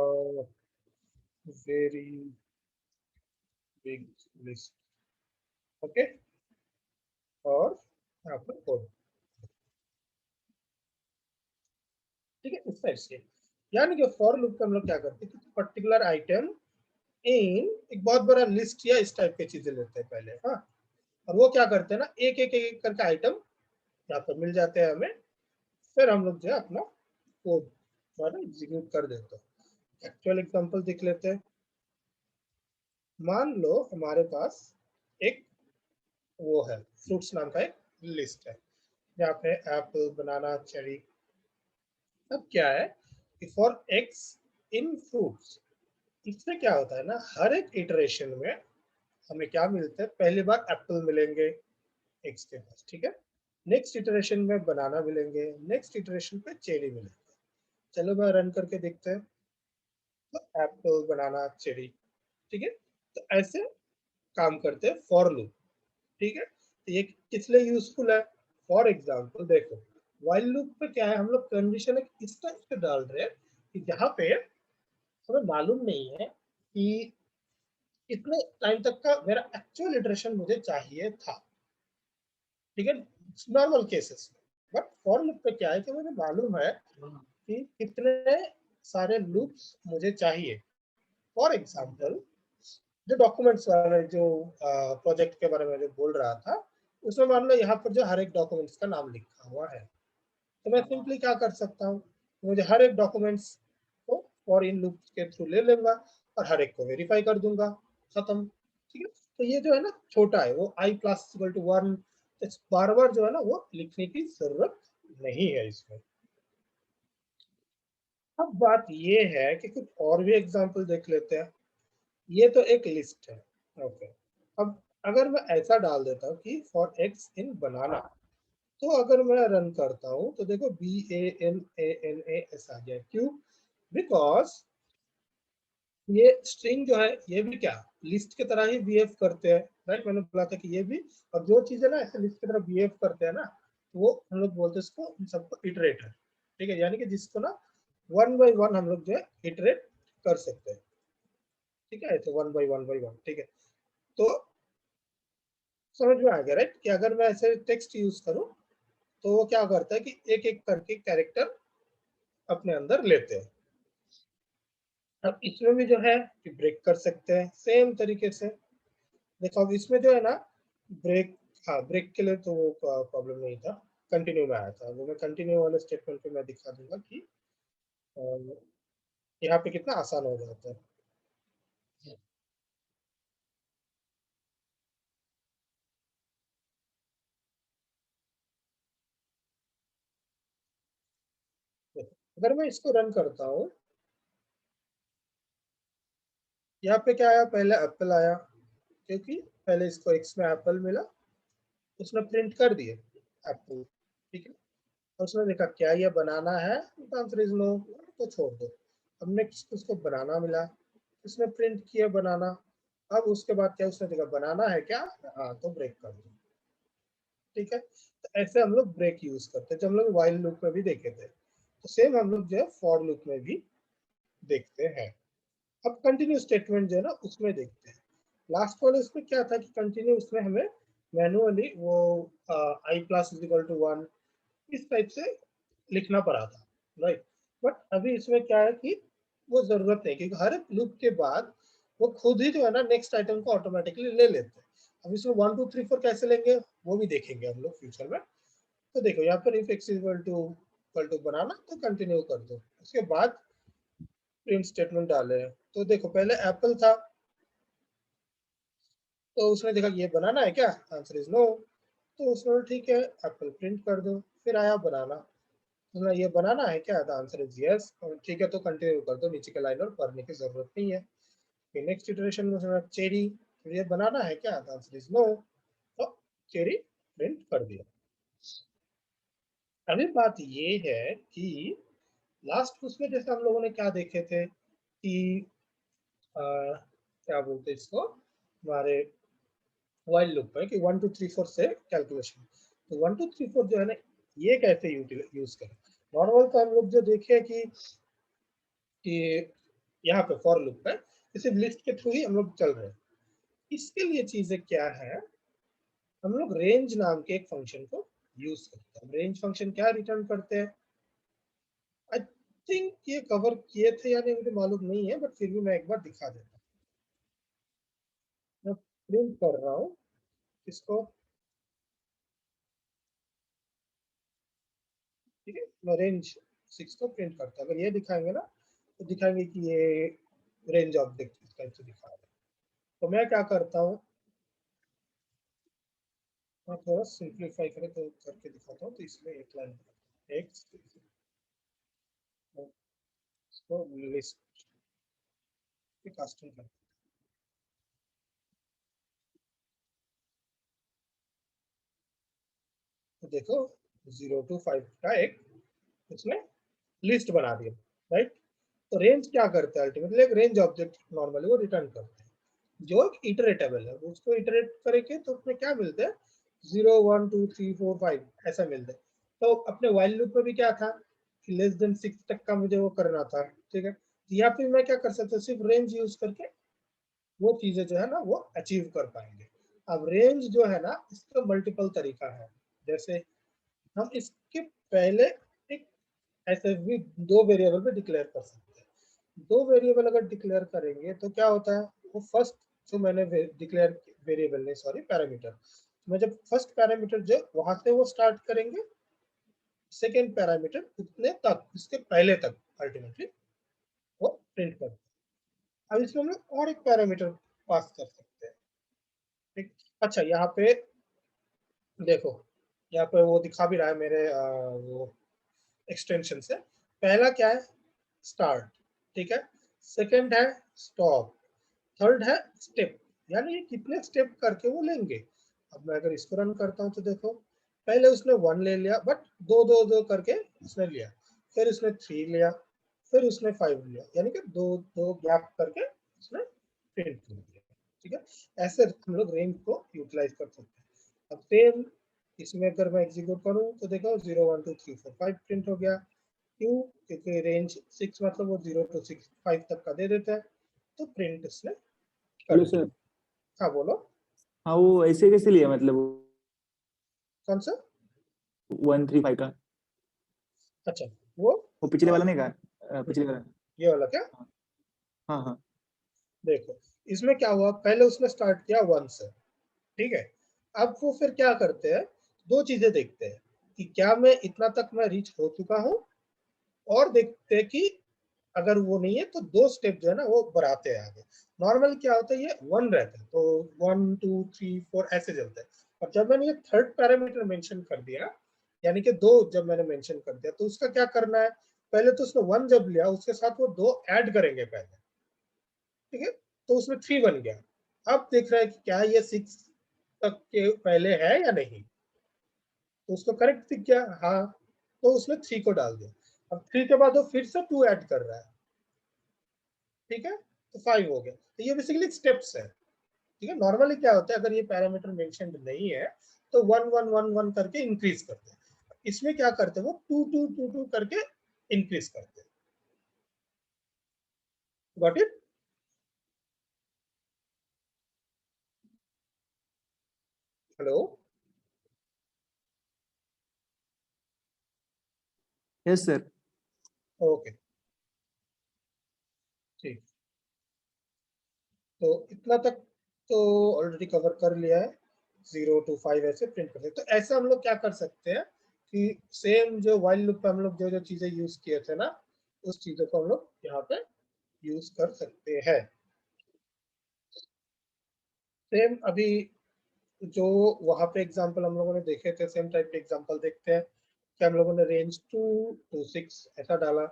very big list, okay, और यहाँ पर कोड, ठीक है, इस टाइप से। यानी कि फॉर लूप का हम लोग क्या करते हैं कि पर्टिकुलर आइटम इन एक बहुत बड़ा लिस्ट या इस टाइप की चीजें लेते हैं पहले, हाँ, और वो क्या करते हैं ना, एक एक एक करके आइटम यहाँ पर मिल जाते हैं हमें, फिर हम लोग जो है अपना कोड द्वारा एग्जीक्यूट कर देते हैं। एक्चुअल एग्जांपल देख लेते हैं। मान लो हमारे पास एक वो है, फ्रूट्स नाम का एक लिस्ट है, यहाँ पे एप्पल, बनाना, चेरी। अब क्या है कि फॉर एक्स इन फ्रूट्स, इससे क्या होता है ना, हर एक इटरेशन में हमें क्या मिलता है, पहली बार एप्पल मिलेंगे एक्स के पास, ठीक है, नेक्स्ट इटरेशन में बनाना मिलेंगे, नेक्स्ट इटरेशन पे चेरी मिलेंगे। चलो मैं रन करके देखते हैं, तो एप्पल, बनाना, चेरी, ठीक है, तो ऐसे काम करते हैं फॉर लूप, ठीक है। तो ये किस लिए यूजफुल है? फॉर एग्जाम्पल देखो, व्हाइल लूप पे क्या है, हम लोग कंडीशन एक इस टाइप से डाल रहे हैं कि जहाँ पे हमें मालूम नहीं है कि इतने टाइम तक का मेरा एक्चुअल इटरेशन मुझे चाहिए था, ठीक है, नॉर्मल केसेस में। बट फॉर लूप पे क्या है कि मुझे मालूम है कि कितने सारे लूप्स मुझे चाहिए। फॉर एग्जाम्पल, जो डॉक्यूमेंट्स वाले जो प्रोजेक्ट के बारे में जो बोल रहा था, उसमें मान लो यहाँ पर जो हर एक डॉक्यूमेंट्स का नाम लिखा हुआ है, तो मैं सिंपली क्या कर सकता हूँ, मुझे हर एक डॉक्यूमेंट्स को फॉर इन लूप के थ्रू ले लूंगा और हर एक को वेरीफाई कर दूंगा, खत्म, ठीक है। तो ये जो है ना छोटा है, वो आई प्लस इक्वल टू 1, बार बार जो है ना वो लिखने की जरूरत नहीं है इसमें। अब बात ये है कि कुछ और भी एग्जाम्पल देख लेते हैं। ये तो एक लिस्ट है, ओके। अब अगर मैं ऐसा डाल देता हूँ कि फॉर एक्स इन बनाना, तो अगर मैं रन करता हूँ तो देखो BANANAS आ गया, क्यों? बिकॉज ये स्ट्रिंग जो है ये भी क्या लिस्ट की तरह ही बिहेव करते हैं, राइट। मैंने बोला था कि ये भी, और जो चीजें ना ऐसे लिस्ट की तरह बिहेव करते हैं ना, तो वो हम लोग बोलते हैं इसको, इन सबको इटरेटर, ठीक है, यानी कि जिसको ना वन बाई वन हम लोग जो है इटरेट कर सकते हैं, ठीक है, तो वन बाई वन, ठीक है। तो समझ में आ गया, राइट, कि अगर मैं ऐसे टेक्स्ट यूज करूं तो वो क्या करता है कि एक एक करके कैरेक्टर अपने अंदर लेते हैं। अब इसमें भी जो है कि ब्रेक कर सकते हैं सेम तरीके से। देखो अब इसमें जो है ना ब्रेक, हाँ ब्रेक के लिए तो वो प्रॉब्लम नहीं था, कंटिन्यू में आया था, वो मैं कंटिन्यू वाले स्टेटमेंट पे मैं दिखा दूंगा कि यहाँ पे कितना आसान हो जाता है। अगर मैं इसको रन करता हूँ, यहाँ पे क्या आया, पहले एप्पल आया, क्योंकि पहले इसको एक्स में एप्पल मिला, उसने प्रिंट कर दिए एप्पल, ठीक है, और उसने देखा क्या ये बनाना है, तो आंसर इज नो, तो छोड़ दो। अब नेक्स्ट उसको बनाना मिला, उसने प्रिंट किया बनाना, अब उसके बाद क्या उसने देखा बनाना है क्या, हाँ, तो ब्रेक कर दो, ठीक है। तो ऐसे हम लोग ब्रेक यूज करते हैं, जब हम लोग व्हाइल लूप में भी देखे थे, तो सेम हम लोग जो है फॉर लूप में भी देखते हैं। अब कंटिन्यू स्टेटमेंट जो है ना उसमें देखते हैं। लास्ट वाले इसमें क्या था कि कंटिन्यू उसमें हमें मैनुअली वो आई प्लस इज इक्वल टू 1 इस टाइप से लिखना पड़ा था, राइट। बट अभी इसमें क्या है कि वो जरूरत नहीं, क्योंकि हर एक लूप के बाद वो खुद ही जो है ना नेक्स्ट आइटम को ऑटोमेटिकली ले लेते हैं। अब इसमें 1 2 3 4 कैसे लेंगे वो भी देखेंगे हम लोग फ्यूचर में। तो देखो यहाँ पर इफ एक्स इक्वल टू बनाना, तो कंटिन्यू कर दो, उसके बाद प्रिंट स्टेटमेंट डाले हैं। तो देखो पहले एप्पल था, तो उसने देखा कि ये बनाना है क्या, आंसर इज नो, तो उसने बोला, ठीक है एप्पल प्रिंट कर दो, फिर आया बनाना, उसने ये बनाना है क्या, द आंसर इज यस, ठीक है, तो कंटिन्यू कर दो, नीचे के लाइन और पढ़ने की जरूरत नहीं है। फिर नेक्स्ट इटरेशन में उसने चेरी, ये बनाना है क्या, द आंसर इज नो, तो चेरी प्रिंट कर दिया। अभी बात ये है कि लास्ट उसमें जैसे हम लोगों ने क्या देखे थे कि क्या बोलते हैं इसको, हमारे व्हाइल लूप में कि 1 2 3 4 से कैलकुलेशन, तो 1 2 3 4 जो है ना, ये कैसे यूज करें। नॉर्मल तो हम लोग जो देखे कि यहाँ पे फॉर लूप पे सिर्फ लिस्ट के थ्रू ही हम लोग चल रहे हैं। इसके लिए चीजें क्या है, हम लोग रेंज नाम के एक फंक्शन को यूज करते हैं। रेंज फंक्शन क्या रिटर्न करते हैं, आई थिंक ये कवर किए थे या नहीं मुझे मालूम नहीं है, बट फिर भी मैं एक बार दिखा देता हूँ। मैं प्रिंट कर रहा हूँ इसको, ठीक है, मैं रेंज 6 को प्रिंट करता हूँ। अगर ये दिखाएंगे ना तो दिखाएंगे कि ये रेंज ऑब्जेक्ट इस टाइप से दिखा रहा है। तो मैं क्या करता हूँ, मैं थोड़ा सिंप्लीफाई करें तो करके दिखाता हूँ। तो इसमें एक लाइन एक्स इसको लिस्ट पे कास्टिंग करते हैं। तो देखो 0 to 5 का एक उसने लिस्ट बना दिया, राइट। तो रेंज क्या करता है, अल्टीमेटली एक रेंज ऑब्जेक्ट नॉर्मली वो रिटर्न करते हैं जो एक इटरेटेबल है। उसको इटरेट करेंगे तो उसमें क्या मिलते हैं, 0 1 2 3 4 5 ऐसा मिलता है। तो अपने व्हाइल लूप में भी क्या था कि लेस देन 6 तक का मुझे वो करना था, ठीक है। या फिर मैं क्या कर सकता हूँ, सिर्फ रेंज यूज करके वो चीजें जो है ना वो अचीव कर पाएंगे। अब रेंज जो है ना इसका मल्टीपल तरीका है। जैसे हम इसके पहले एक ऐसे भी दो वेरिएबल पे डिक्लेयर कर सकते हैं। दो वेरिएबल अगर डिक्लेयर करेंगे तो क्या होता है, वो फर्स्ट जो मैंने डिक्लेयर वेरिएबल नहीं सॉरी पैरामीटर, मैं जब फर्स्ट पैरामीटर जो वहां से वो स्टार्ट करेंगे, सेकेंड पैरामीटर उतने तक इसके पहले तक अल्टीमेटली वो प्रिंट करते हैं। अब इसमें हम लोग और एक पैरामीटर पास कर सकते हैं, ठीक। अच्छा यहाँ पे देखो, यहाँ पे वो दिखा भी रहा है मेरे वो एक्सटेंशन से। पहला क्या है, स्टार्ट, ठीक है। सेकंड है स्टॉप, थर्ड है स्टेप, यानी ये कितने स्टेप करके वो लेंगे। अब मैं अगर इसको रन करता हूँ तो देखो, पहले उसने 1 ले लिया, बट दो दो दो करके उसने लिया, फिर उसने 3 लिया, फिर उसने 5 लिया, यानी कि दो दो गैप करके उसने प्रिंट कर दिया, ठीक है। ऐसे हम लोग रेंज को यूटिलाइज कर सकते हैं। अब सेम इसमें अगर मैं एग्जीक्यूट करूँ तो देखो 0 1 2 3 4 5 प्रिंट हो गया। क्यों, क्योंकि रेंज 6 मतलब वो 0 to 6 5 तक का दे देता है, तो प्रिंट इसने कर हेलो दिया। सर। हाँ बोलो। हाँ, वो ऐसे कैसे लिया, मतलब कौन सा, 135 का? अच्छा वो वो पिछले आ, वाला नहीं का? पिछले वाला। ये वाला क्या, हाँ हाँ। देखो इसमें क्या हुआ, पहले उसने स्टार्ट किया 1 से, ठीक है। अब वो फिर क्या करते हैं, दो चीजें देखते हैं कि क्या मैं इतना तक मैं रीच हो चुका हूँ, और देखते हैं कि अगर वो नहीं है तो दो स्टेप जो है ना वो बढ़ाते हैं आगे। नॉर्मल क्या होता है, ये 1 रहता है तो 1 2 3 4 ऐसे चलते हैं। और जब मैंने ये थर्ड पैरामीटर मेंशन कर दिया, यानी कि दो जब मैंने मेंशन कर दिया, तो उसका क्या करना है, पहले तो उसने 1 जब लिया उसके साथ वो दो ऐड करेंगे पहले, ठीक है। तो उसमें 3 बन गया। अब देख रहा है कि क्या ये 6 तक के पहले है या नहीं, तो उसको करेक्ट दिख गया, हाँ, तो उसने 3 को डाल दिया। अब 3 के बाद वो फिर से 2 ऐड कर रहा है, ठीक है, तो 5 हो गया। तो ये बेसिकली स्टेप्स है, ठीक है। नॉर्मली क्या होता है, अगर ये पैरामीटर मेंशन्ड नहीं है तो 1 1 1 1 करके इंक्रीज करते हैं। इसमें क्या करते हैं, वो 2 2 2 2 करके इंक्रीज करते हैं। Got it. Hello, yes sir. Okay, ठीक। तो इतना तक तो ऑलरेडी कवर कर लिया है। 0 to 5 ऐसे प्रिंट करते हैं। तो ऐसे हम लोग क्या कर सकते हैं कि सेम जो व्हाइल लूप पे हम लोग जो जो चीजें यूज किए थे ना, उस चीजों को हम लोग यहाँ पे यूज कर सकते हैं। सेम अभी जो वहां पे एग्जांपल हम लोगों ने देखे थे, सेम टाइप के एग्जांपल देखते हैं कि हम लोगों ने रेंज 2 to 6 ऐसा डाला,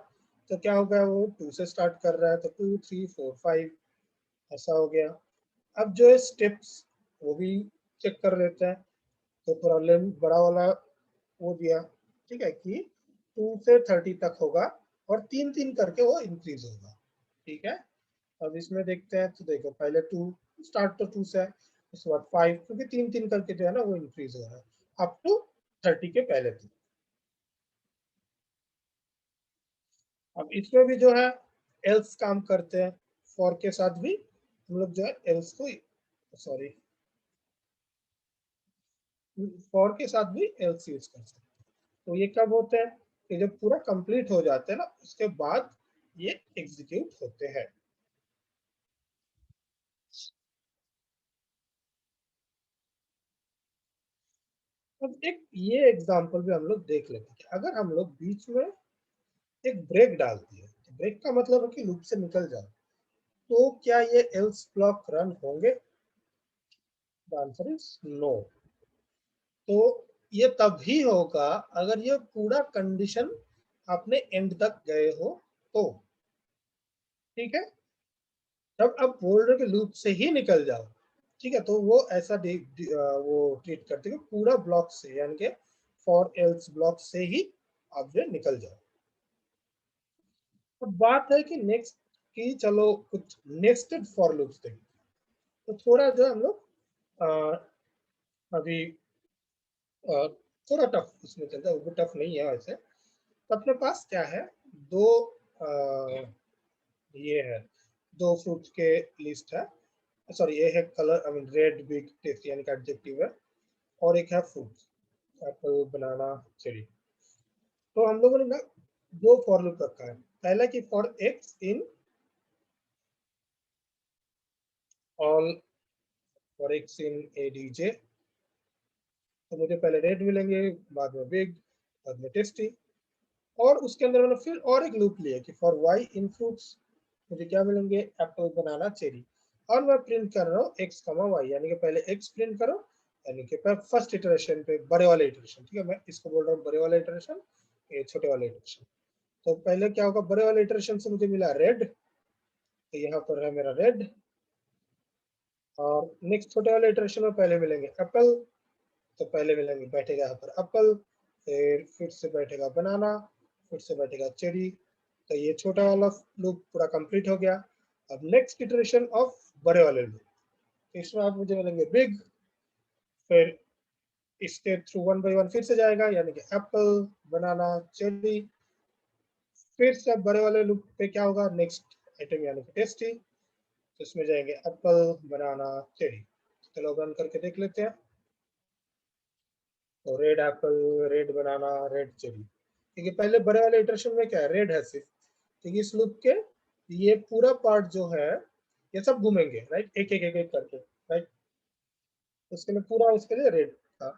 तो क्या हो गया, वो 2 से स्टार्ट कर रहा है तो 2 3 4 5 ऐसा हो गया। अब जो है स्टेप्स वो भी चेक कर लेते हैं, तो प्रॉब्लम बड़ा वाला वो दिया, ठीक है, कि 2 से 30 तक होगा और 3-3 करके वो इंक्रीज होगा। ठीक है, अब इसमें देखते हैं, तो देखो पहले 2 स्टार्ट तो 2 से है, उसके बाद 5, क्योंकि 3-3 करके जो है ना वो इंक्रीज हो रहा है अप टू 30 के पहले तक। अब इसमें भी जो है एल्स काम करते हैं, फॉर के साथ भी हम लोग जो है एल्स को, सॉरी, फॉर के साथ भी एल्स यूज कर सकते हैं। तो ये कब होते हैं कि जब पूरा कंप्लीट हो जाते हैं ना, उसके बाद ये एग्जीक्यूट होते हैं। अब एक ये एग्जांपल भी हम लोग देख लेते हैं कि अगर हम लोग बीच में एक ब्रेक डाल दिए, तो ब्रेक का मतलब है कि लूप से निकल जाओ, तो क्या ये एल्स ब्लॉक रन होंगे? The answer is no. तो ये तभी होगा अगर ये पूरा कंडीशन आपने एंड तक गए हो तो। ठीक है, जब आप बोल रहे हो कि लूप से ही निकल जाओ, ठीक है, तो वो ऐसा वो ट्रीट करते हैं कि पूरा ब्लॉक से, यानी कि फॉर एल्स ब्लॉक से ही आप जो निकल जाओ। अब बात है कि नेक्स्ट की, चलो कुछ नेस्टेड फॉर लूप्स देखते हैं। तो थोड़ा जो हम लोग अभी अ, थोड़ा टफ इसमें चलता है, वो भी टफ नहीं है वैसे। तो अपने पास क्या है, दो ये है, दो फ्रूट्स के लिस्ट है, सॉरी ये है colour, I mean red, big, tasty, यानी कि एडजेक्टिव है, और एक है फ्रूट्स, एप्पल, बनाना, चेरी। तो हम लोगों ने ना दो फॉर लूप रखा है। पहला कि for x in all, for x in ADJ, तो मुझे पहले रेड मिलेंगे, बाद में बिग, बाद में टेस्टी। और उसके अंदर मैंने फिर और एक लूप लिया कि फॉर वाई इन फ्रूट्स मुझे क्या मिलेंगे, एप्पल, बनाना, चेरी। और मैं प्रिंट कर रहा हूँ एक्स कमा वाई, यानी कि पहले एक्स प्रिंट करो, यानी कि फर्स्ट इटरेशन पे, बड़े वाले इटरेशन। ठीक है, मैं इसको बोल रहा हूँ बड़े वाले इटरेशन, ये छोटे वाले इटरेशन। तो पहले क्या होगा, बड़े वाले इटरेशन से मुझे मिला रेड, तो यहाँ पर है मेरा रेड। और नेक्स्ट छोटे वाले इटरेशन में पहले मिलेंगे एप्पल, तो पहले मिलेंगे, बैठेगा यहाँ पर एप्पल, फिर से बैठेगा बनाना, फिर से बैठेगा चेरी। तो ये छोटा वाला लूप पूरा कंप्लीट हो गया। अब नेक्स्ट इटरेशन ऑफ बड़े वाले लूप, इसमें आप मुझे मिलेंगे बिग, फिर इसके थ्रू वन बाई वन फिर से जाएगा, यानी कि एप्पल, बनाना, चेरी। फिर से अब बड़े वाले लूप पे क्या होगा, नेक्स्ट आइटम यानी कि टेस्टी, तो इसमें जाएंगे एप्पल, बनाना, चेरी। चलो रन करके देख लेते हैं। तो red Apple, red banana, red cherry, क्योंकि पहले बड़े वाले इटरेशन में क्या है, रेड है सिर्फ, क्योंकि इस लूप के ये पूरा पार्ट जो है ये सब घूमेंगे, राइट, एक एक एक एक करके, राइट। उसके लिए पूरा, उसके लिए रेड था।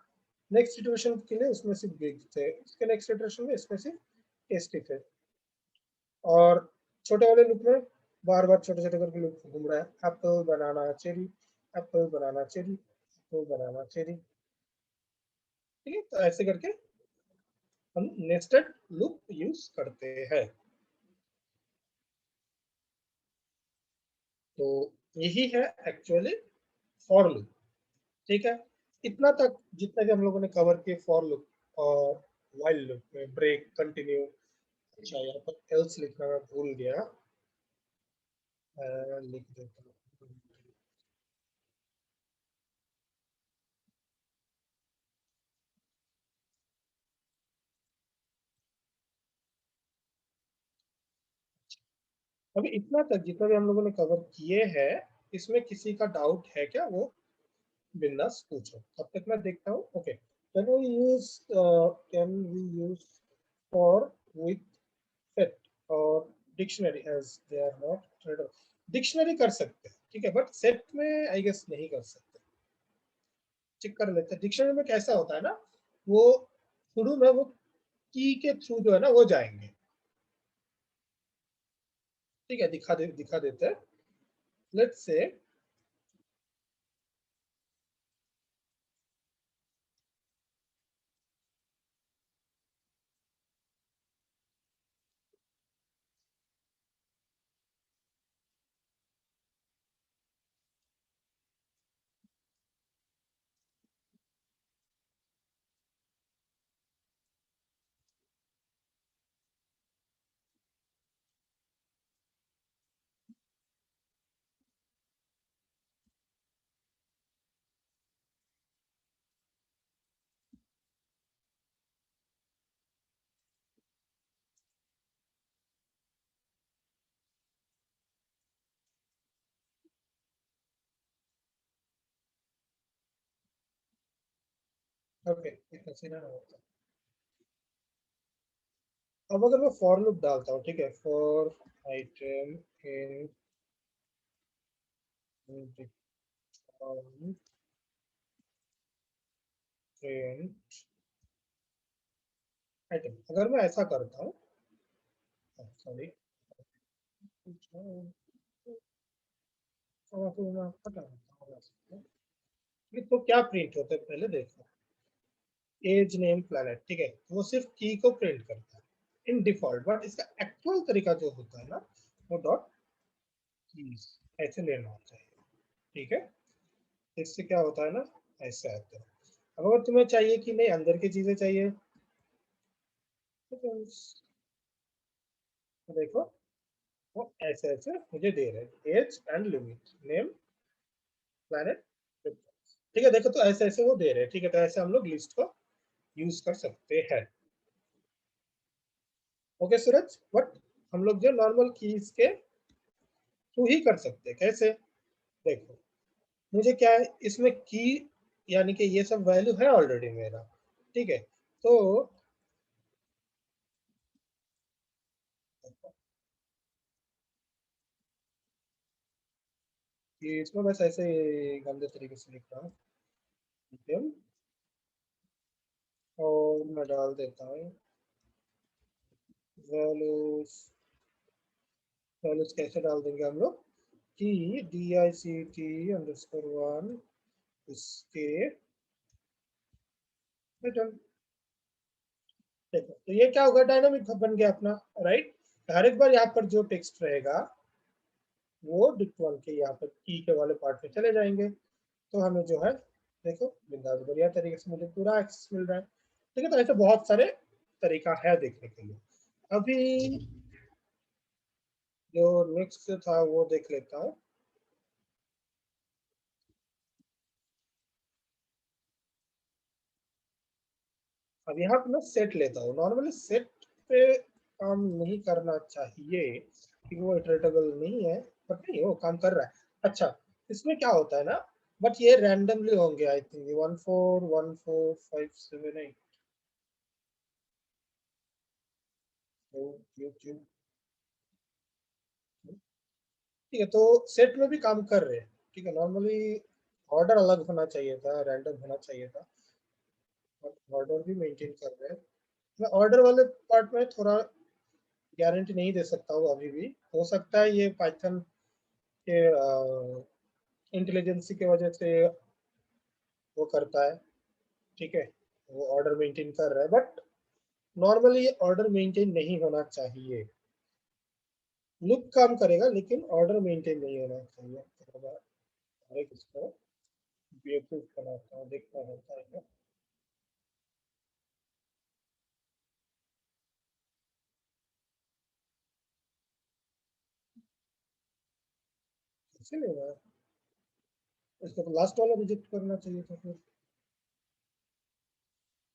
नेक्स्ट सिचुएशन के लिए उसमें सिर्फ बिग थे, उसके नेक्स्ट सिचुएशन में इसमें सिर्फ टेस्टी थे। और छोटे वाले लूप में बार बार छोटे छोटे करके लूप घूम रहा है, एप्पल, बनाना, चेरी, एप्पल, बनाना, चेरी, एप्पल, बनाना, चेरी। ठीक है, तो ऐसे करके हम नेस्टेड लूप यूज करते हैं। तो यही है एक्चुअली फॉर लूप। ठीक है, इतना तक जितना भी हम लोगों ने कवर किए फॉर लूप और व्हाइल लूप में, ब्रेक, कंटिन्यू। अच्छा, यहाँ पर एल्स लिखना मैं भूल गया, लिख देता हूँ। अभी इतना तक जितना भी हम लोगों ने कवर किए हैं, इसमें किसी का डाउट है क्या, वो बिंदास पूछो, तब तक मैं देखता हूँ। Okay, can we use for with set और dictionary as they are not, dictionary कर सकते हैं, ठीक है, बट सेट में आई गेस नहीं कर सकते। चेक कर लेते हैं डिक्शनरी में कैसा होता है ना, वो शुरू में वो की के थ्रू जो है ना वो जाएंगे। ठीक है, दिखा देते हैं। लेट्स से ओके, इतना सीधा ना होता। अब अगर मैं फॉर लूप डालता हूँ, ठीक है, for item in print item, अगर मैं ऐसा करता हूँ, सॉरी, तो क्या प्रिंट होता है पहले देखो, एज नेम प्लैनेट, ठीक है, वो सिर्फ की को प्रिंट करता है इन डिफॉल्ट, बट इसका एक्चुअल तरीका जो होता है ना, वो डॉट कीज ऐसे लेना होता है, ठीक है। इससे क्या होता है ना, ऐसे आता है। अब अगर तुम्हें चाहिए कि नहीं अंदर की चीजें चाहिए, तो देखो वो ऐसे ऐसे मुझे दे रहे हैं, age and limit name planet, ठीक है, देखो तो ऐसे ऐसे वो दे रहे हैं, ठीक है, तो ऐसे हम लोग लिस्ट को यूज कर सकते हैं। ओके सूरज, बट हम लोग जो नॉर्मल कीज के थ्रू ही कर सकते हैं, कैसे, देखो मुझे क्या है इसमें की, यानी कि ये सब वैल्यू है ऑलरेडी मेरा, ठीक है, तो ये इसमें बस ऐसे गंदे तरीके से लिख रहा हूँ, और मैं डाल देता हूँ वैल्यूज, वैल्यूज कैसे डाल देंगे हम लोग कि dict_1 इसके रिटर्न, देखो तो ये क्या होगा, डायनामिक बन गया अपना, राइट। हर एक बार यहाँ पर जो टेक्स्ट रहेगा वो डिक्ट1 के यहाँ पर की के वाले पार्ट में चले जाएंगे, तो हमें जो है देखो बिंदास बढ़िया तरीके से मुझे पूरा एक्सेस मिल रहा है, ठीक है। तो ऐसे बहुत सारे तरीका है देखने के लिए। अभी जो नेक्स्ट था वो देख लेता हूँ। अब यहाँ पे मैं सेट लेता हूँ, नॉर्मली सेट पे काम नहीं करना चाहिए क्योंकि वो इटरेटेबल नहीं है, बट नहीं वो काम कर रहा है। अच्छा, इसमें क्या होता है ना, बट ये रैंडमली होंगे, आई थिंक 141457 8, ठीक है, तो सेट में भी काम कर रहे हैं, ठीक है। नॉर्मली ऑर्डर अलग होना चाहिए था, रैंडम होना चाहिए था, ऑर्डर भी मेंटेन कर रहे हैं। मैं ऑर्डर वाले पार्ट में थोड़ा गारंटी नहीं दे सकता हूँ अभी भी, हो सकता है ये पाइथन के इंटेलिजेंसी की वजह से वो करता है, ठीक है, वो ऑर्डर मेंटेन कर रहा है, बट नॉर्मली ऑर्डर मेंटेन नहीं होना चाहिए। लूप काम करेगा लेकिन ऑर्डर मेंटेन नहीं होना चाहिए। हर एक इसको बेवकूफ बनाता हूँ, देखना होता है क्या, कैसे ले रहा है इसको, तो लास्ट वाला रिजेक्ट करना चाहिए था फिर,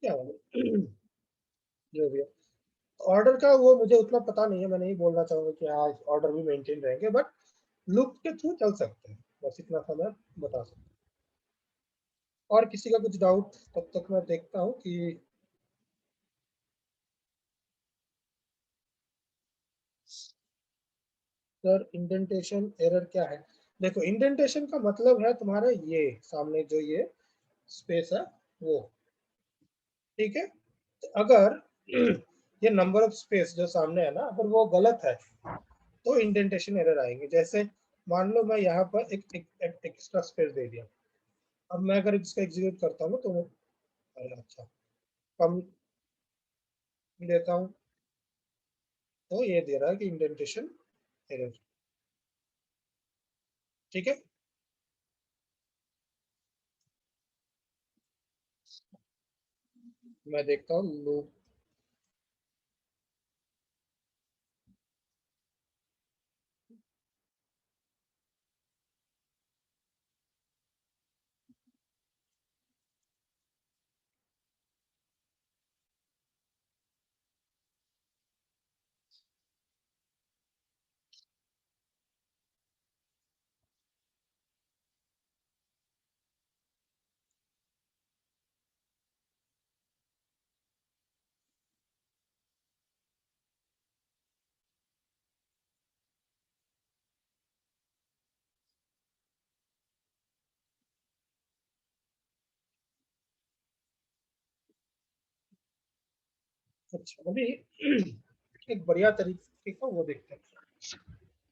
क्या होगा जो भी है। ऑर्डर का वो मुझे उतना पता नहीं है, मैं नहीं बोलना चाहूंगा कि हाँ ऑर्डर भी मेंटेन रहेंगे, बट लूप के थ्रू चल सकते हैं, बस इतना सा मैं बता सकता हूँ। और किसी का कुछ डाउट तब तक मैं देखता हूँ कि सर इंडेंटेशन एरर क्या है। देखो इंडेंटेशन का मतलब है तुम्हारा ये सामने जो ये स्पेस है वो, ठीक है। तो अगर ये नंबर ऑफ स्पेस जो सामने है ना, अगर वो गलत है तो इंडेंटेशन एरर आएंगे। जैसे मान लो मैं यहाँ पर एक एक्स्ट्रा स्पेस दे दिया, अब मैं अगर इसका एग्जीक्यूट करता हूँ तो अरे अच्छा कम देता हूँ, तो ये दे रहा है कि इंडेंटेशन एरर, ठीक है। मैं देखता हूँ लूप, अच्छा, अभी एक बढ़िया तरीके का वो देखते हैं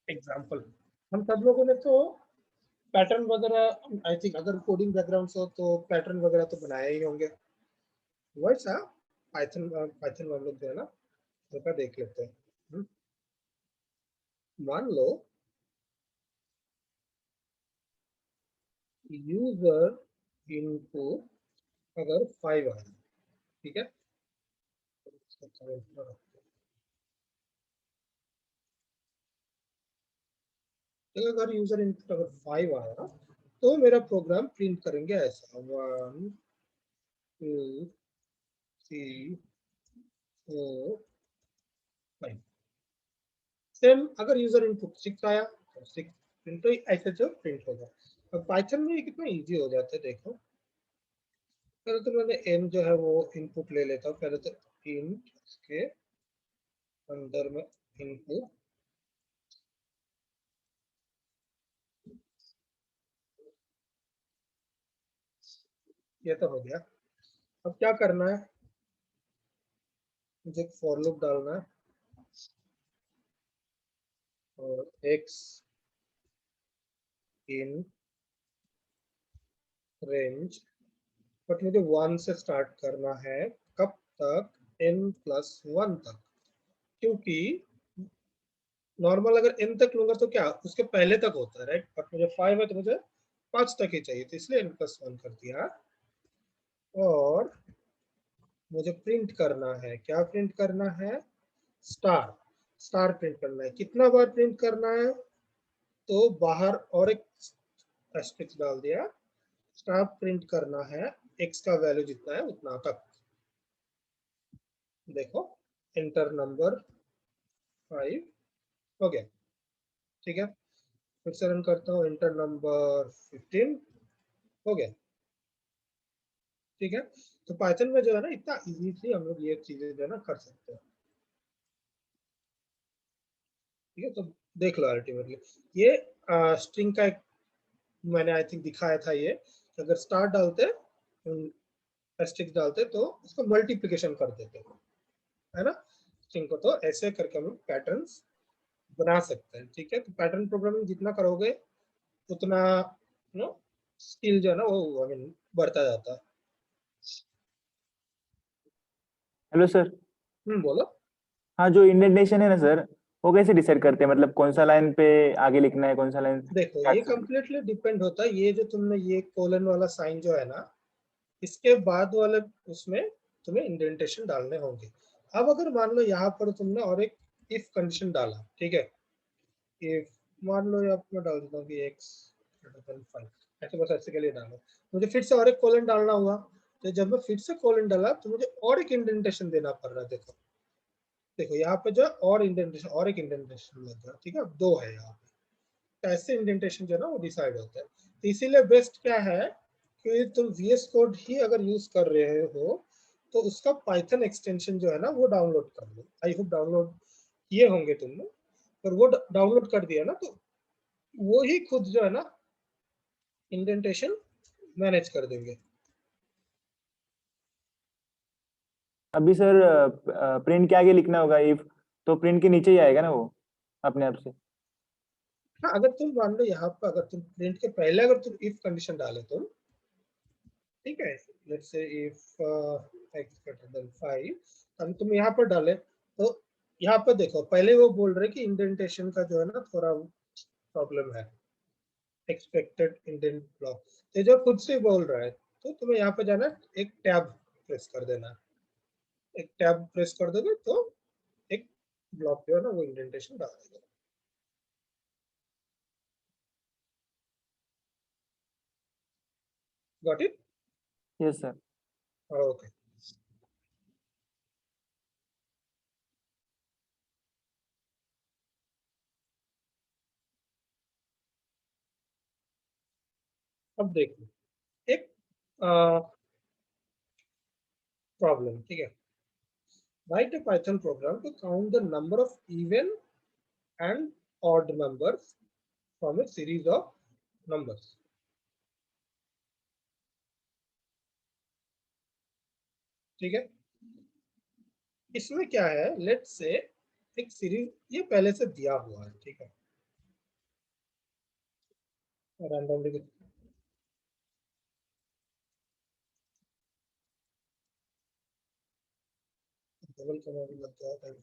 एग्जाम्पल। हम सब लोगों ने तो पैटर्न वगैरह, आई थिंक अगर कोडिंग बैकग्राउंड हो तो पैटर्न वगैरह तो बनाए ही होंगे। वैसा पाइथन पाइथन हम लोग जो है ना उसका देख लेते हैं। मान लो यूजर इनपुट अगर 5 आया, ठीक है, तो अगर यूजर इनपुट अगर 5 आया तो मेरा प्रोग्राम प्रिंट करेंगे ऐसा 1 2 3 4 5। सेम अगर यूजर इनपुट 6 आया तो 6 प्रिंट, तो ऐसे जो प्रिंट होगा। अब पाइथन में ये कितना इजी हो जाता है देखो। पहले तो मैंने m जो है वो इनपुट ले लेता हूँ। पहले तो इंट के अंदर में इनपुट, ये तो हो गया। अब क्या करना है, मुझे फॉर लूप डालना है और x इन रेंज, बट मुझे 1 से स्टार्ट करना है। कब तक? n+1 तक, क्योंकि नॉर्मल अगर n तक लूंगा तो क्या उसके पहले तक होता है, राइट? बट मुझे 5 है तो मुझे 5 तक ही चाहिए, तो इसलिए n+1 कर दिया। और मुझे प्रिंट करना है, क्या प्रिंट करना है? स्टार। स्टार प्रिंट करना है। कितना बार प्रिंट करना है? तो बाहर और एक एस्टेरिस्क डाल दिया। स्टार प्रिंट करना है x का वैल्यू जितना है उतना तक। देखो एंटर नंबर 5 हो गया, ठीक है। फिर से रन करता हूँ, एंटर नंबर 15 हो गया, ठीक है। तो पाइथन में जो है ना इतना इजीली हम लोग ये चीजें जो है ना कर सकते हैं, ठीक है। तो देख लो अल्टीमेटली ये स्ट्रिंग का एक मैंने आई थिंक दिखाया था ये, अगर स्टार डालते एस्टेरिस्क डालते तो उसको मल्टीप्लिकेशन कर देते, है ना। स्ट्रिंग को तो ऐसे करके हम पैटर्न्स बना सकते हैं, ठीक है। तो पैटर्न प्रोग्रामिंग जितना करोगे उतना नो स्किल जो है ना वो आई मीन बढ़ता जाता है। Hello sir. बोलो। हाँ, जो इंडेंटेशन है ना सर, वो कैसे डिसाइड करते हैं, मतलब कौन सा लाइन पे आगे लिखना है, कौन सा लाइन देखो ये काट सकते कम्प्लीटली डिपेंड होता है, ये जो तुमने ये कोलन वाला साइन जो है ना, इसके बाद वाले उसमें तुम्हें इंडेंटेशन डालने होंगे। अब अगर मान लो यहाँ पर तुमने और एक इफ कंडीशन डाला, ठीक है, इफ मान लो यहाँ पर मैं डाल देता हूँ कि x > 5, ऐसे बस ऐसे के लिए डालो। मुझे फिर से और एक कोलन डालना हुआ, तो जब मैं फिर से कोलन डाला तो मुझे और एक इंडेंटेशन देना पड़ रहा है। देखो देखो यहाँ पे जो और इंडेंटेशन और एक इंडेंटेशन लग गया, ठीक है। अब 2 है यहाँ पे, ऐसे इंडेंटेशन जो है ना वो डिसाइड होता है। तो इसीलिए बेस्ट क्या है कि तुम VS कोड ही अगर यूज कर रहे हो तो उसका पाइथन एक्सटेंशन जो है ना वो डाउनलोड कर लो। आई होप डाउनलोड किए होंगे तुमने, पर वो डाउनलोड कर दिया ना तो वो ही खुद जो है ना इंडेंटेशन मैनेज कर देंगे। अभी सर प्रिंट के आगे लिखना होगा इफ, तो प्रिंट के नीचे ही आएगा ना वो अपने आप से। हाँ, अगर तुम मान लो यहाँ पर अगर तुम प्रिंट के पहले अगर तुम इफ कंडीशन डाले तुम, ठीक है, लेट्स से इफ x > 5, अब तुम यहाँ पर डाले तो यहाँ पर देखो पहले वो बोल रहे कि इंडेंटेशन का जो है ना थोड़ा प्रॉब्लम है, एक्सपेक्टेड इंडेंट ब्लॉक। तो जो खुद से बोल रहा है तो तुम्हें यहाँ पे जाना, एक टैब प्रेस कर देना। एक टैब प्रेस कर दोगे तो एक ब्लॉक जो है ना वो इंडेंटेशन डाल देगा। Got it? Yes sir. Okay. अब देखो एक प्रॉब्लम, ठीक है। Write a Python program to count the number of even and odd numbers from a series of numbers. ठीक है, इसमें क्या है, लेट्स से एक सीरीज ये पहले से दिया हुआ है, ठीक है, रैंडमली डबल करना भी लग गया है।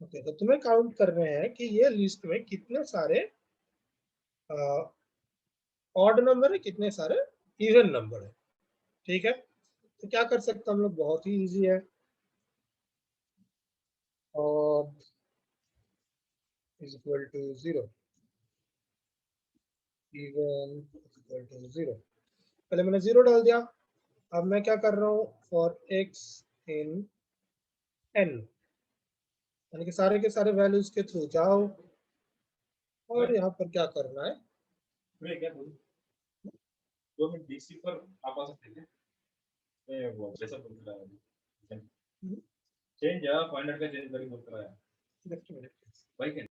ओके, तो तुम्हें काउंट करने हैं कि ये लिस्ट में कितने सारे ऑड नंबर है, कितने सारे इवन नंबर है, ठीक है। तो क्या कर सकते हैं हम लोग, बहुत ही इजी है, और is equal to 0, even equal to 0। पहले मैंने 0 डाल दिया, अब मैं क्या कर रहा हूँ, फॉर x इन n, यानी कि सारे के सारे वैल्यूज के थ्रू जाओ, और यहाँ पर क्या करना है, मैं क्या बोलूं, 2 मिनट डीसी पर आप आ सकते हैं क्या? मैं वो जैसा बोल रहा है चेंज या फाइंड का चेंज करके बोल रहा है Just a minute, please. भाई क्या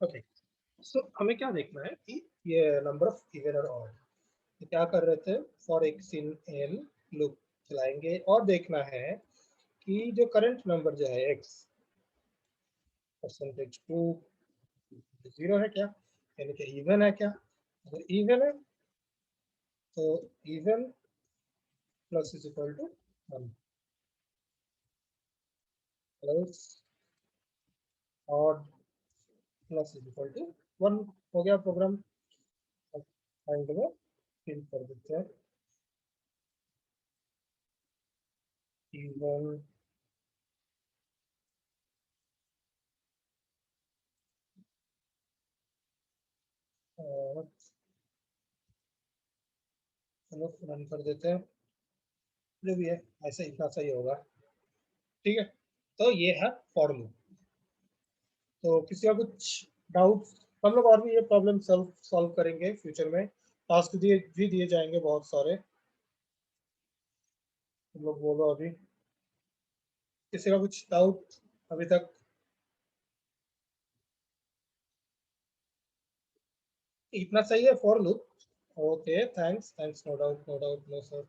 ओके, सो हमें क्या देखना है कि ये नंबर ऑफ इवन और ऑड, तो क्या कर रहे थे, for x in L loop चलाएंगे और देखना है कि जो करंट नंबर जो है x परसेंटेज 2 0 है क्या, यानी कि इवन है क्या। अगर इवन है तो even plus is equal to 1, plus odd plus is equal to 1, हो गया प्रोग्राम। फाइंड में फिल कर देते हैं, इवन और चलो रन कर देते हैं, जो भी है ऐसे इतना सही होगा, ठीक है। तो ये है फॉर लूप। तो किसी का कुछ डाउट, हम लोग और भी ये प्रॉब्लम सॉल्व करेंगे फ्यूचर में, टास्क दिए जाएंगे बहुत सारे, हम लोग बोलो अभी किसी का कुछ डाउट अभी तक। इतना सही है for loop, okay, thanks thanks, no doubt no doubt, no sir,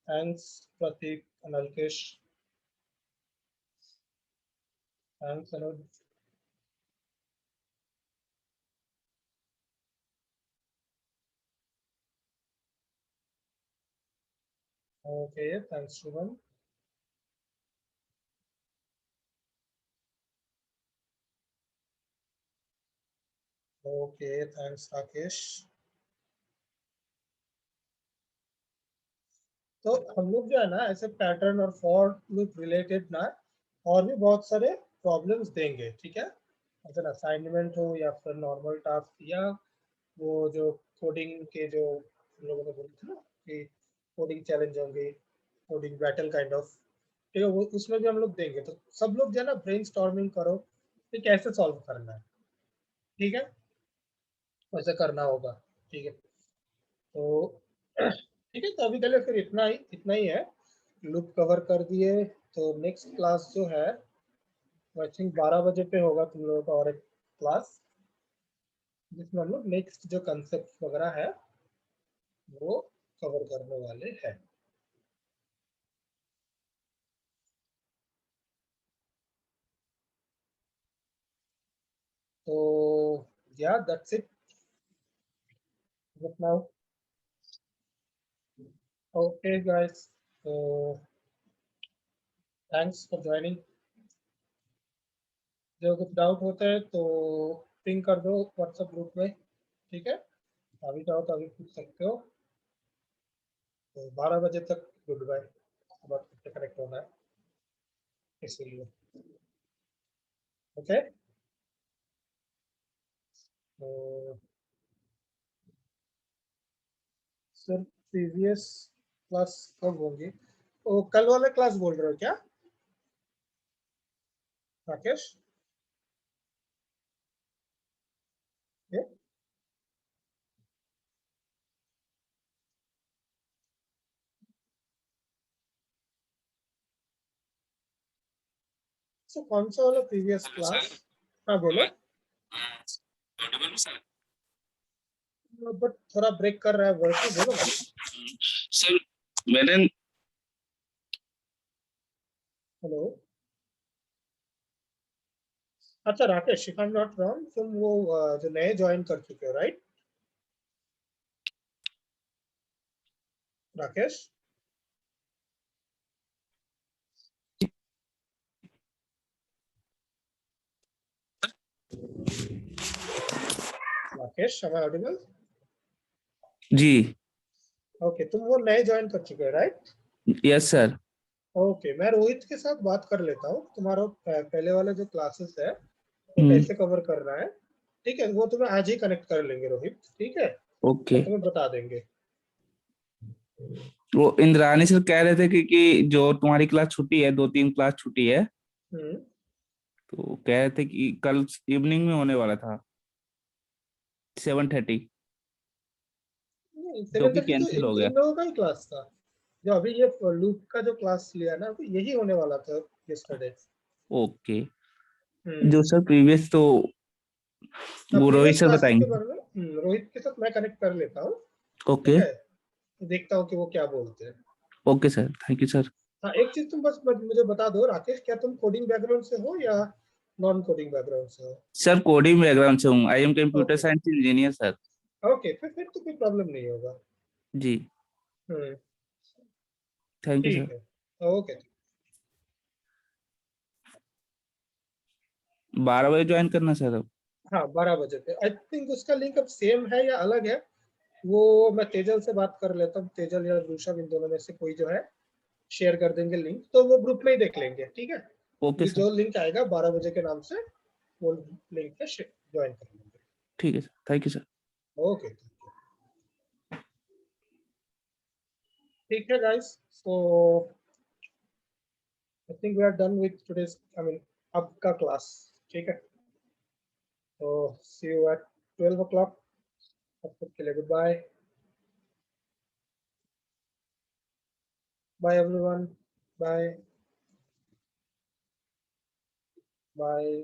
thanks Prateek, अनलकेश, thanks Anuj, okay, thanks Shubham, okay, thanks Rakesh. तो हम लोग जो है ना ऐसे पैटर्न और फॉर लूप रिलेटेड ना और भी बहुत सारे प्रॉब्लम्स देंगे, ठीक है, अगर असाइनमेंट हो या फिर नॉर्मल टास्क, या वो जो कोडिंग के जो हम लोगों ने बोले थे ना कि कोडिंग चैलेंज होंगे, कोडिंग बैटल काइंड ऑफ, ठीक है, वो उसमें भी हम लोग देंगे। तो सब लोग जो है ना ब्रेनस्टॉर्मिंग करो कि कैसे सॉल्व करना है, ठीक है, वैसे करना होगा, ठीक है। तो ठीक है, तो अभी के लिए फिर इतना ही है, लूप कवर कर दिए। तो नेक्स्ट क्लास जो है आई थिंक 12 बजे पे होगा तुम लोगों का और एक क्लास, जिसमें हम लोग नेक्स्ट जो कंसेप्ट वगैरह है वो कवर करने वाले हैं। तो या that's it now. Okay guys, तो थैंक्स फॉर ज्वाइनिंग। जो कुछ डाउट होता है तो पिंग कर दो व्हाट्सएप ग्रुप में, ठीक है? अभी चाहो तो अभी पूछ सकते हो। तो 12 बजे तक गुड बाय, बहुत कनेक्ट होना है इसीलिए। ओके, तो सर प्रीवियस क्लास कब होंगी? ओ कल वाला क्लास बोल रहे हो क्या राकेश? ये सो कौन सा वाला प्रीवियस क्लास? हाँ बोलो। बट थोड़ा ब्रेक कर रहा है वॉइस में, बोलो ना। सर मैंने हेलो, अच्छा Rakesh, if I am not wrong तुम वो जो नए ज्वाइन कर चुके हो right Rakesh? Rakesh, am I audible? जी ओके, तुम वो नए ज्वाइन कर चुके हो राइट? Yes sir. ओके, मैं रोहित के साथ बात कर लेता हूँ, तुम्हारा पहले वाला जो क्लासेस है वो कैसे कवर करना है, ठीक है? वो तुम्हें आज ही कनेक्ट कर लेंगे रोहित, ठीक है? ओके। और तुम्हें बता देंगे। वो इंद्रानी सर कह रहे थे कि जो तुम्हारी क्लास छुट्टी है, 2-3 क्लास छुट्टी है, हम्म, तो कह रहे थे कि कल इवनिंग में होने वाला था 7:30, जो कि 7:30 तो कैंसिल हो गया। इन लोगों का ही क्लास था, जो अभी ये लूप का जो क्लास लिया ना, तो यही होने वाला था यस्टरडे। ओके। हम्म, जो सर प्रीवियस तो वो रोहित प्रीवियस सर क्लासेस के बताएंगे। बारे में रोहित के साथ मैं कनेक्ट कर लेता हूँ, ठीक ओके। है? देखता हूँ कि वो क्या बोलते हैं। Okay sir, thank you sir. हाँ, एक चीज तुम बस मुझे बता दो राकेश, क्या तुम कोडिंग बैकग्राउंड से हो या नॉन कोडिंग बैकग्राउंड से हो? सर कोडिंग बैकग्राउंड से हूँ, I am computer okay, science engineer sir. Okay, फिर तो कोई प्रॉब्लम नहीं होगा। जी हम्म, थैंक यू सर। ठीक है, ओके। 12 बजे ज्वाइन करना सर अब? हाँ 12 बजे पे आई थिंक उसका लिंक अब सेम है या अलग है, वो मैं तेजल से बात कर लेता हूँ, तेजल या रूषा, इन दोनों में से कोई जो है शेयर कर देंगे लिंक, तो वो ग्रुप में ही देख लेंगे, ठीक है? ओके ये सर। जो लिंक आएगा 12 बजे के नाम से, वो लिंक पे ज्वाइन कर लेंगे। ठीक है sir, thank you sir. Okay, ठीक है guys, so I think we are done with today's, I mean अब का क्लास, ठीक है? तो सी यू एट 12 o'clock, तब तक के लिए goodbye, bye everyone, bye bye.